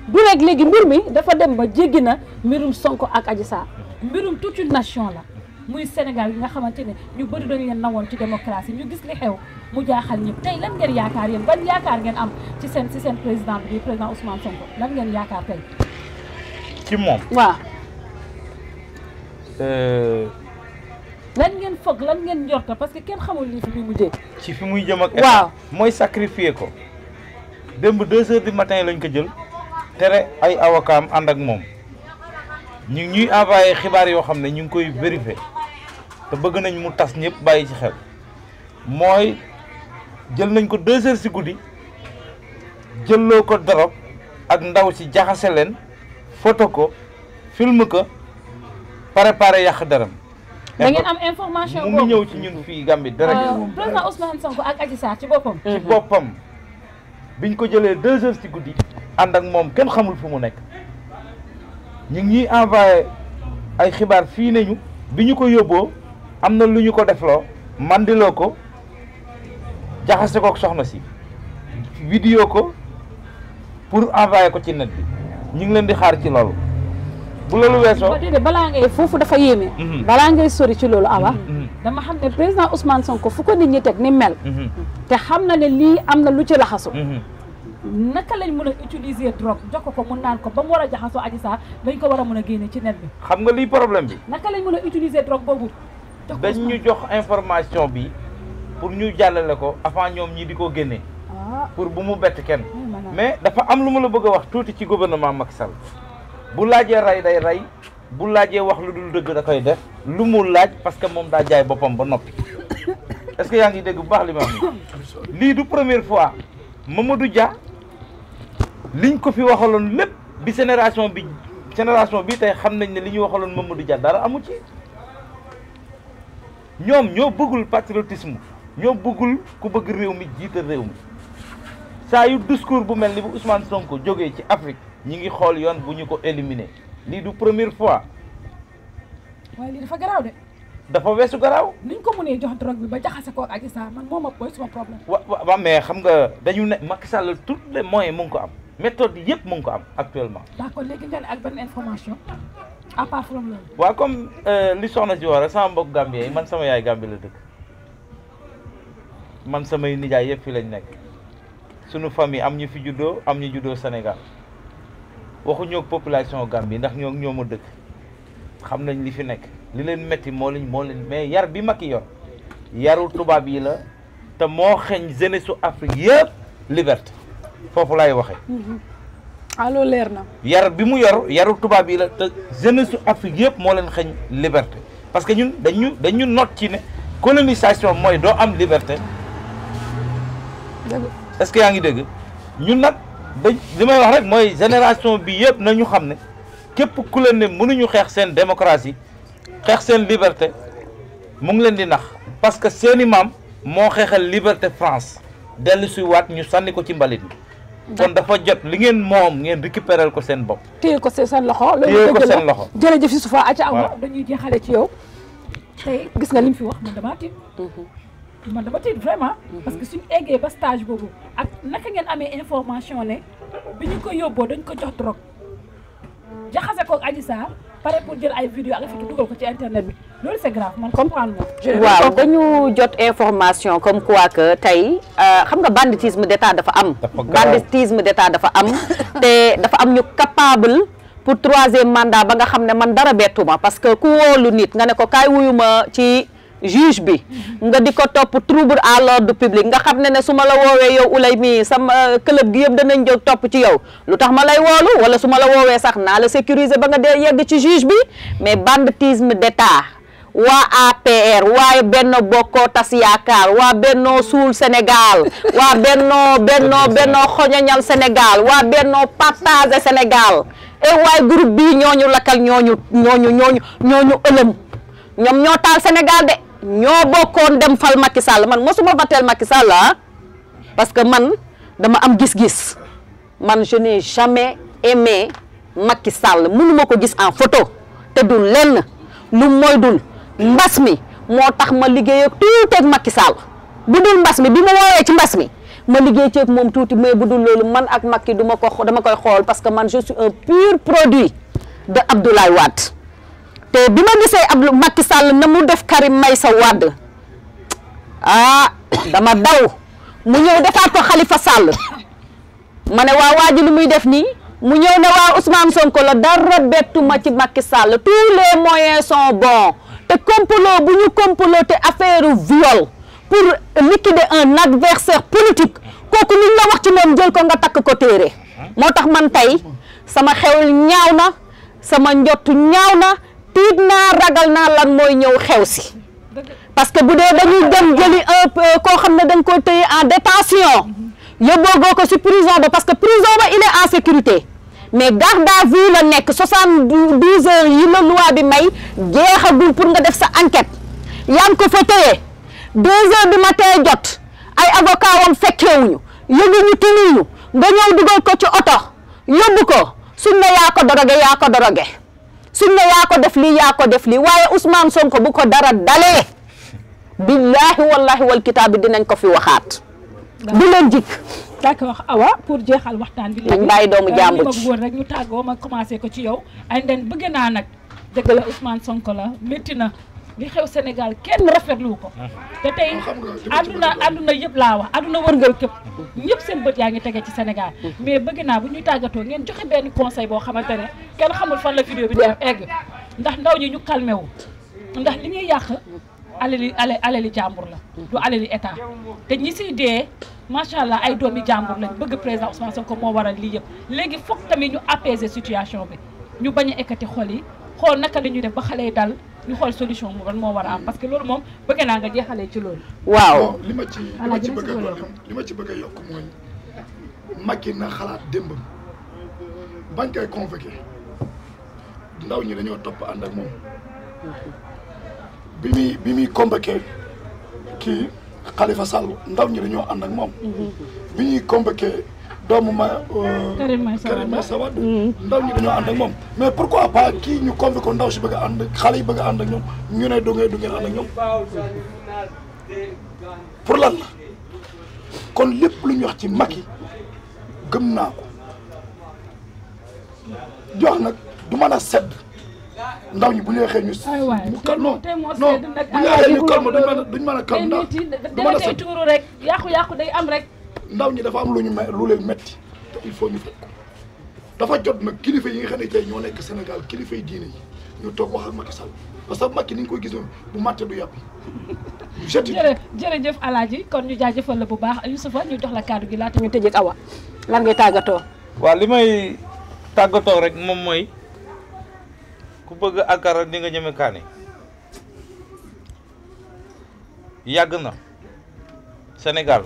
[SPEAKER 1] du rek léegi mbir mi dafa dem ba jéggi na mbirum Sonko ak Adji Sarr mbirum toute une nation la muy Sénégal yi nga xamante ne ñu bëri dañu leen nawoon ci démocratie ñu gis li xew mu jaaxal ñëpp tey lan ngeen yaakaar yéen ban yaakaar ngeen am ci seen président bi président Ousmane Sonko lan ngeen yaakaar tey
[SPEAKER 3] ci moom
[SPEAKER 1] waaw
[SPEAKER 5] lan ngeen foog lan ngeen njorta parce que kenn xamul lii fi muy mujjee.
[SPEAKER 3] ci fi muy jëm ak
[SPEAKER 1] waaw
[SPEAKER 3] mooy sacrifier ko démb 2 heures du matin lañ ko jël tere ay avocat am ànd ak moom ñu ñuy envoyé xibaar yoo xam ne ñu ngi koy vérifier te bëgg nañ mu tas ñëpp bàyyi ci xel mooy jël nañ ko 2 heures si guddi jëlloo ko dorog ak ndaw si jaxase leen photo ko film ko préparé yàq deram
[SPEAKER 5] da ngeen am information
[SPEAKER 3] mu ngi ñëw ci ñun fii Gambie dara
[SPEAKER 5] président Ousmane Sonko ak Adji Sarr ci boppam.
[SPEAKER 3] ci boppam biñ ko jëlee 2 heures ci guddi ànd ak moom kenn xamul fu mu nekk ñu ngi ñuy envoyé ay xibaar fii nañu bi ñu ko yóbboo am na lu ñu ko defloo mandiloo ko jaxase ko soxna si vidéo ko pour envoyer ko ci net bi ñu ngi leen di xaar ci loolu bu loolu weesoo
[SPEAKER 1] déedéet balaa ngay foofu dafa yéeme balaa ngay sori ci loolu Awa dama xam ne président Ousmane Sonko fu ko nit ñi teg ni mel te xam na ne lii am na lu ci laxasu
[SPEAKER 5] naka lañ mën a utiliser drogue jox ko mu naan ko ba mu war a jaxasoo Adji Sarr dañ ko war a mën a génne ci net bi
[SPEAKER 3] xam nga lii problème bi
[SPEAKER 5] naka lañ mën a utiliser drogue boobu
[SPEAKER 3] dañ ñu jox information bi pour ñu jàllale ko avant ñoom ñi di ko génne pour bu mu bett kenn mais dafa am lu ma la bëgg a wax tuuti ci gouvernement Macky Sall bu laajee rey day rey bu laajee wax lu dul dëgg da koy def lu mu laaj parce que moom daa jaay boppam ba noppi est-ce que yaa ngi dégg bu baax li ma wax nii lii du première fois Mamadou Dia liñ ko fi waxaloon lépp bi génération bi tey xam nañ ne li ñu waxaloon Mamadou Dia dara amu ci ñoom ñoo bëggul patriotisme ñoo bëggul ku bëgg réew mi jiital réew mi saa yu discours bu mel ni bu Ousmane Sonko jógee ci Afrique ñi ngi xool yoon bu ñu ko éliminer lii du première fois.
[SPEAKER 5] waaye lii dafa garaaw de.
[SPEAKER 3] dafa weesu garaaw.
[SPEAKER 5] niñ ko mënee jox drogue bi ba jaxase ko ak Adji Sarr man moom mooy suma problème.
[SPEAKER 3] wa mais xam nga dañu ne Macky Sall tous les moyens mu ngi ko am méthode yëpp mu ngi ko am actuellement.
[SPEAKER 5] d'accord léegi nga ne ak benn information à part from loolu.
[SPEAKER 3] waaw comme li soxna si wax rek sama mbokk Gambien yi man sama yaay Gambie la dëkk man samay nijaay yëpp fi lañ nekk sunu famille am ñu fi juddoo am ñu juddoo Sénégal. waxuñu ak population Gambie ndax ñoo ma dëkk xam nañ li fi nekk li leen métti moo leen mais yar bi Macky yor yaru tubaab yi la te moo xeeñ jeunesse su Afrique yëpp liberté foofu laay waxee.
[SPEAKER 1] allo leer na.
[SPEAKER 3] yar bi mu yor yaru tubaab yi la te jeunesse su Afrique yëpp moo leen xeeñ liberté parce que ñun dañu noot ci ne colonisation mooy doo am liberté est-ce que yaa ngi dégg ñun nag. li may wax rek mooy génération bi yëpp nañu xam ne képp ku leen ne mënuñu xeex seen démocratie xeex seen liberté mu ngi leen di nax parce que seeni maam moo xeexal liberté France dellu si waat ñu sànni ko ci mbalit mi kon dafa jot li ngeen moom ngeen récupérer ko seen bopp
[SPEAKER 1] téye ko seen loxo
[SPEAKER 3] téye ko seen loxo
[SPEAKER 1] jërëjëf Youssoufa aca Awa
[SPEAKER 5] dañuy jeexale ci yow tey gis nga lim fi wax man dama tiit vraiment parce que suñu eggee ba stage boobu ak naka ngeen amee information ne bi ñu ko yóbboo dañ ko jox drogue jaxase ko ak Adji Sarr pare pour jël ay vidéo ak photo dugal ko ci internet bi loolu c'est grave man comprendre mo
[SPEAKER 2] waaw dañu jot information comme quoi que tey xam nga banditisme d'état dafa am banditisme d'état dafa am te dafa am ñu capable pour 3e mandat ba nga xam ne man dara bettuma parce que ku wóolu nit nga ne ko kaay wuyuma ci juge bi nga di ko topp trouble à l'ordre public nga xam ne su ma la woowee yow ulay mi sama club gi yëpp danañ jóg topp ci yow lu tax ma lay woolu wala su ma la woowee sax naa la sécuriser ba nga dee yegg ci juge bi mais banditisme d'état waa APR waa Benno Bokk Tas Yaakaar waa Benno Suul Sénégal waa Benno xoñoñal Sénégal waa Benno partage Sénégal et waaye groupe bii ñooñu lakkal ñooñu ëlëm ñoom ñoo taal Sénégal de ñoo bokkoon dem fal Macky Sall man mosuma bateel Macky Sall parce que man dama am gis-gis man je n'ai jamais aimé Macky Sall mënuma ko gis en photo te du lenn lu mooy dul mbas mi moo tax ma liggéey ak tuuti ak Macky Sall bu dul mbas mi bi ma woowee ci mbas mi ma liggéey ci ak moom tuuti mais bu dul loolu man ak Macky dama koy xool parce que man je suis un pur produit de Abdoulaye Wade te bi ma gisee Macky Sall na mu def Karim Meïssa Wade dama daw mu ñëw defaat ko Khalifa Sall ma ne waa ji lu muy def nii mu ñëw ne waa Ousmane Sonko la dara bettu ma ci Macky Sall tous les moyens sont bons te complot bu ñu comploté affaire viol pour liquider un adversaire politique kooku luñ la wax ci moom jël ko nga takk ko téere moo tax man tey sama xewul ñaaw na sama njott ñaaw na tiit naa ragal naa lan mooy ñëw xew si parce que bu dee dañuy dem jëli koo xam ne dañ ko téye en détention yóbboogoo ko si prison ba parce que prison ba il est en sécurité mais garde à vue la nekk 72 heures yi la loi bi may jeexagul pour nga def sa enquête yaa ngi ko fa téye 2 heures du matin jot ay avocat wam fekkeewuñu yëguñu tinuñu nga ñëw dugal ko ci oto yóbbu ko suñ ne yaa ko doroge suñ ne yaa ko def lii waaye Ousmane Sonko bu ko dara dalee billahi wallahi wal kitaabi dinañ ko fi waxaat du leen jikk
[SPEAKER 5] d'accord Awa pour jeexal waxtaan bi
[SPEAKER 2] nañ bàyyi doomu jàmbur
[SPEAKER 5] ci rek ñu tàggoo ma commencé ko ci yow ay nden bëgg naa nag dëgg la Ousmane Sonko la métti na li xew Sénégal kenn rafetlu ko te tey àdduna yëpp laa wax àdduna wërngal këpp ñëpp seen bët yaa ngi tege ci Sénégal mais bëgg naa bu ñuy tàggatoo ngeen joxe benn conseil boo xamante ne kenn xamul fan la vidéo bi di egg ndax ndaw ñi ñu calmé wu ndax li ñuy yàq alali jàmbur la du alali état te ñi siy dee macha allah ay doomi jàmbur lañ bëgg président Ousmane Sonko moo waral lii yëpp léegi foog tamit ñu apaiser situation bi ñu bañ a ekkati xol yi xool naka la ñuy def ba xale yi dal ñu xool solution mu moo war a am parce que loolu moom bëgg naa nga jeexalee ci loolu.
[SPEAKER 2] waaw
[SPEAKER 4] li ma ci bëgg a yokk mooy Macky na xalaat démbam bañ koy convoqué ndaw ñi dañoo topp ànd ak moom bi muy convoqué kii Khalifa Sall ndaw ñi dañoo ànd ak moom. bi ñuy convoqué doomu Karim Meïssa Wade ndaw ñi dañoo ànd ak moom mais pourquoi pas kii ñu convoqué ko ndaw si bëgg a ànd xale yi bëgg a ànd ak ñoom ñu ne du ngeen ànd ak ñoom pour lan la kon lépp lu ñu wax ci Macky gëm naa ko jox nag du mën a sedd ndaw ñi bu ñu waxee ñu calme non bu ñu waxee ñu calme duñ mën a calme ndax du mën a sedd
[SPEAKER 5] tuuru rek yàqu-yàqu day am rek
[SPEAKER 4] ndaw ñi dafa am lu leen metti te il faut ñu fekk ko dafa jot nag kilifa yi nga xam ne tey ñoo nekk Sénégal kilifa yi diine yi ñu toog wax ak Macky Sall parce que Macky ni nga koy gisoon bu màtte du yàpp
[SPEAKER 5] jërëjëf Alaaji kon ñu jaajëfal la bu baax Youssoufa ñu jox la kàddu gi laata ñu tëjee Awa lan ngay tàggatoo.
[SPEAKER 3] waaw li may tàggatoo rek moom mooy ku bëgg akara di nga ñeme kaane yàgg na Sénégal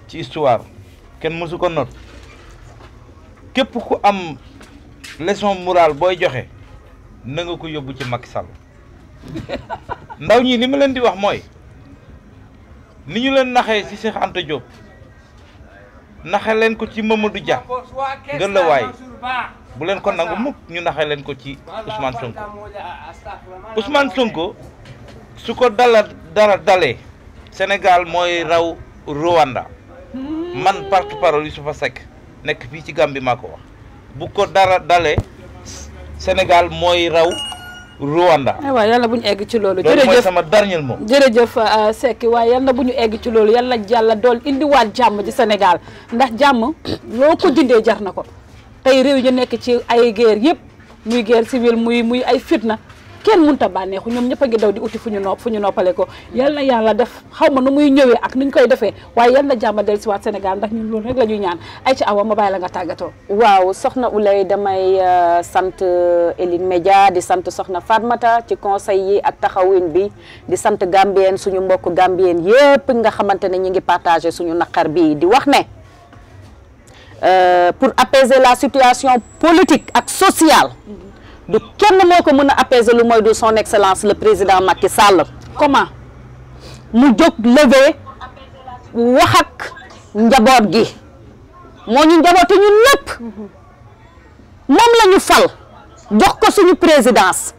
[SPEAKER 3] ci histoire kenn mësu ko not képp ku am leçon morale booy joxe na nga ko yóbbu ci Macky Sall ndaw ñi li ma leen di wax mooy ni ñu leen naxee ci Cheikh Anta Diop naxe leen ko ci Mamadou Dia ngën la waay bu leen ko nangu mukk ñu naxe leen ko ci Ousmane Sonko Ousmane Sonko su ko dara dalee Sénégal mooy raw Rwanda man porte-parole Youssoufa Seck nekk fii ci Gambie maa ko wax bu ko dara dalee Sénégal mooy raw Rwanda.
[SPEAKER 1] waaw yàlla bu ñu egg ci loolu.
[SPEAKER 3] loolu mooy sama dernier mot.
[SPEAKER 1] jërëjëf Seck waaye yal na bu ñu egg ci loolu yal na yàlla dool indiwaat jàmm ci Sénégal ndax jàmm loo ko dindee jar na ko tey réew yi nekk ci ay guerre yëpp muy guerre civile muy ay fitna kenn mënut a bànneexu ñoom ñëpp a ngi daw di uti fu ñu noppale ko yal na yàlla def xaw ma nu muy ñëwee ak nuñ koy defee waaye yal na jàmm del si waat Sénégal ndax ñun loolu rek la ñuy ñaan ay ci Awa ma bàyyi la nga tàggatoo.
[SPEAKER 2] waaw soxna Ouleye damay sant Eline Média di sant soxna Fatmata ci conseil yi ak taxawin bi di sant Gambien suñu mbokk Gambien yëpp nga xamante ne ñu ngi partagé suñu naqar bi di wax ne pour apaiser la situation politique ak sociale. du kenn moo ko mën a apaiser lu mooy du son excellence le président Macky Sall. comment mu jóg lever wax ak njaboot gi moo ñu njaboote ñun ñëpp moom la ñu fal jox ko suñu présidence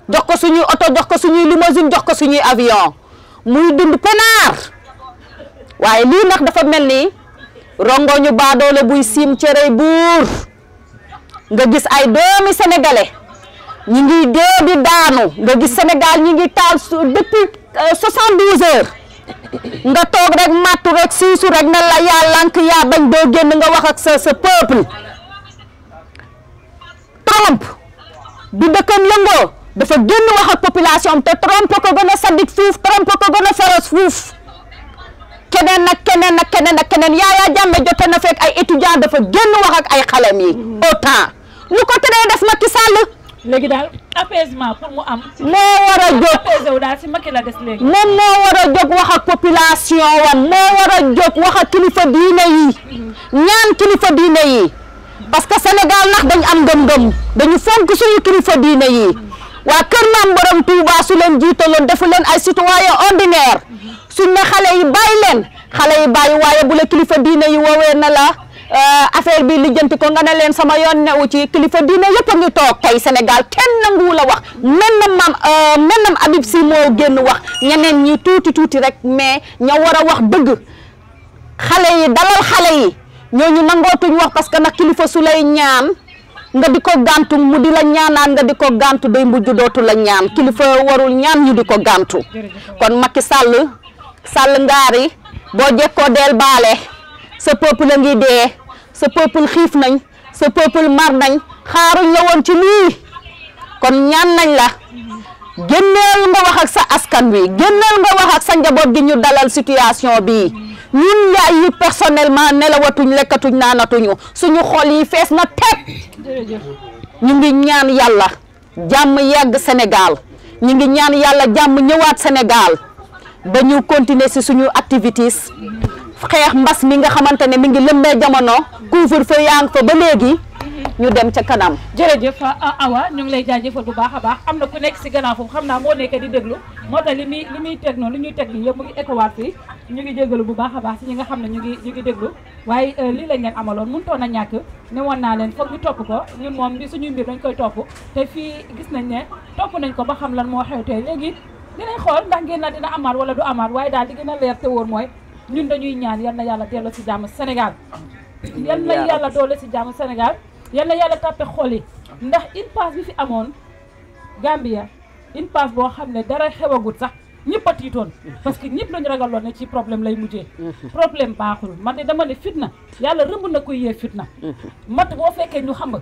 [SPEAKER 2] jox ko suñuy oto jox ko suñuy limousine jox ko suñuy avion muy dund penaar waaye lii nag dafa mel ni rongoñu baadoole buy siim cerey buur nga gis ay doomi sénégalais ñi ngi dee di daanu nga gis Sénégal ñi ngi taal depuis 72 heures nga toog rek màttu rek siisu rek ne la yaa lànk yaa bañ doo génn nga wax ak sa peuple. Trump du dëkkam lëngoo dafa génn wax ak population te Trump ko gën a sadik fuuf Trump ko gën a féroce fuuf keneen ak keneen ak keneen ak keneen Yaya Jammeh jote na fekk ay étudiants dafa génn wax ak ay xalem yi autant lu ko teree def Macky Sall.
[SPEAKER 5] léegi daal apaisement pour mu am.
[SPEAKER 2] moo war a jóg
[SPEAKER 5] apaisé wu daal si Macky la des léegi.
[SPEAKER 2] moom moo war a jóg wax ak population wam moo war a jóg wax ak kilifa diine yi ñaan kilifa diine yi parce que Sénégal nax dañ am ngëm-ngëm dañu fonk suñu kilifa diine yi waa Kër Maam Borom Touba su leen jiitaloon defu leen ay citoyen ordinaire suñ ne xale yi bàyyi leen xale yi bàyyi waaye bu la kilifa diine yi woowee na la. affaire bi lijjanti ko nga ne leen sama yoon newu ci kilifa diine yëpp a ngi toog tey Sénégal kenn nangu la wax mennam Habib Sy moo génn wax ñeneen ñi tuuti rek mais ña war a wax dëgg xale yi dalal xale yi ñooñu nangootuñ wax parce que nag kilifa su lay ñaan nga di ko gàntu mu di la ñaanaan nga di ko gàntu day mujj dootu la ñaan kilifa warul ñaan ñu di ko gàntu kon Macky Sall ngaari boo jekkoo deel baale sa peuple la ngi dee sa peuple xiif nañ sa peuple mar nañ xaaruñ la woon ci lii kon ñaan nañ la génneel nga wax ak sa askan wi génneel nga wax ak sa njaboot gi ñu dalal situation bi ñun yaay yi personnellement nelawatuñ lekkatuñ naanatuñu suñu xol yi fees na teg ñu ngi ñaan yàlla jàmm yegg Sénégal ñu ngi ñaan yàlla jàmm ñëwaat Sénégal ba ñu continuer ci suñu activités xeex mbas mi nga xamante ne mi ngi lëmbee jamono couvre-feu yaa ngi fa ba léegi ñu dem ca kanam.
[SPEAKER 5] jërëjëf Awa ñu ngi lay jaajëfal bu baax a baax am na ku nekk si gannaaw foofu xam naa moo nekk di déglu moo tax li muy teg noonu li ñuy teg nii yëpp mu ngi écowaat fii ñu ngi jégalu bu baax a baax si ñi nga xam ne ñu ngi déglu waaye lii lañ leen amaloon mënutoon a ñàkk ne woon naa leen foog ñu topp ko ñun moom bi suñuy mbir dañ koy topp te fii gis nañ ne topp nañ ko ba xam lan moo xew tey léegi dinañ xool ndax ngeen na dina amaat wala du amaat waaye daal di gën a leer te wóor mooy ñun dañuy ñaan yal na yàlla delloo si jàmm Sénégal yal na yàlla doole si jàmm Sénégal yal na yàlla tàppe xol yi ndax impasse bi fi amoon Gambia impasse boo xam ne dara xewagut sax ñëpp a tiitoon parce que ñëpp lañu ragaloon ne ci problème lay mujjee problème baaxul man de dama ne fitna yàlla rëmb na koy yee fitna mat boo fekkee ñu xam nga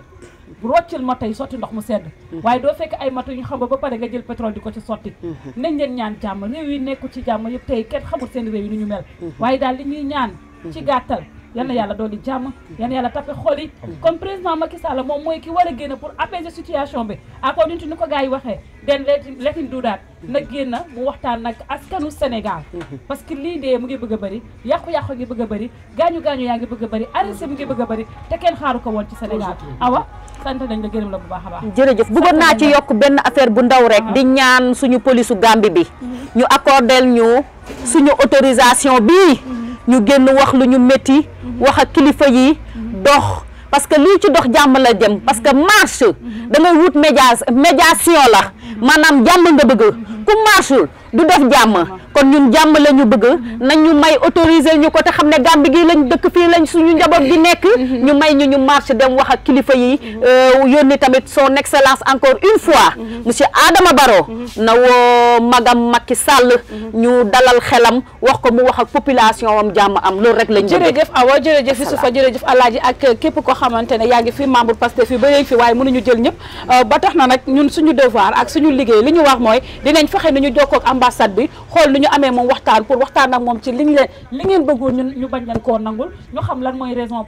[SPEAKER 5] roccil ma tey sotti ndox mu sedd waaye doo fekk ay matu ñu xam ba pare nga jël pétrole di ko ci sotti nañ leen ñaan jàmm réew yi nekku ci jàmm yëpp tey kenn xamul seen réew yi ni ñu mel waaye daal li ñuy ñaan ci gàttal yal na yàlla dooli jàmm yal na yàlla tappe xol yi comme président Macky Sall moom mooy ki war a génn pour apaiser situation bi according to ni ko gars yi waxee den let him do that na génn mu waxtaan nag askanu Sénégal parce que lii dee mu ngi bëgg a bëri yàqu-yàqu ngi bëgg a bëri gaañu-gaañu yaa ngi bëgg a bëri arrêté mu ngi bëgg a bëri te kenn xaaru ko woon ci Sénégal Awa sant nañ la gërëm la bu baax a baax
[SPEAKER 2] jërëjëf bëggoon naa ci yokk benn affaire bu ndaw rek di ñaan suñu polisu Gambie bi ñu accordel ñu suñu autorisation bii ñu génn wax lu ñu métti wax ak kilifa yi dox parce que lii ci dox jàmm la jëm parce que marche da ngay wut médiation la maanaam jàmm nga bëgg ku marchul du def jàmm kon ñun jàmm la ñu bëgg nañ ñu may autoriser ñu ko te xam ne Gambie gi lañ dëkk fii lañ suñu njaboot gi nekk ñu may ñu marche dem wax ak kilifa yi yónni tamit son excellence encore une fois monsieur Adama Barrow na woo magam Macky Sall ñu dalal xelam wax ko mu wax ak population am jàmm am loolu rek lañ
[SPEAKER 1] jërëjëf Awa jërëjëf Youssoufa jërëjëf Alaaji ak képp koo xamante ne yaa ngi fi membre Pastef fi ba léegi fi waaye mënuñu jël ñëpp ba tax na nag ñun suñu devoir ak suñu liggéey li ñu wax mooy dinañ fexe ni ñu jokkoo ak ambassade bi xool ni ñu amee moom waxtaan pour waxtaan ak moom ci li ngeen bëggoon ñun ñu bañ leen koo nangul ñu xam lan mooy raison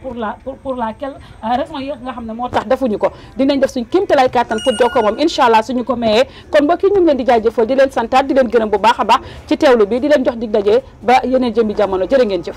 [SPEAKER 1] pour laquelle raison yi nga xam ne moo tax defuñu ko dinañ def suñ kéemtalaay kàttan pour jokkoo moom incha allah suñu ko mayee kon mbokk yi ñu ngi leen di jaajëfal di leen santaat di leen gërëm bu baax a baax ci teewlu bi di leen jox dig daje ba yeneen jëmbi jamono jërë ngeen jëf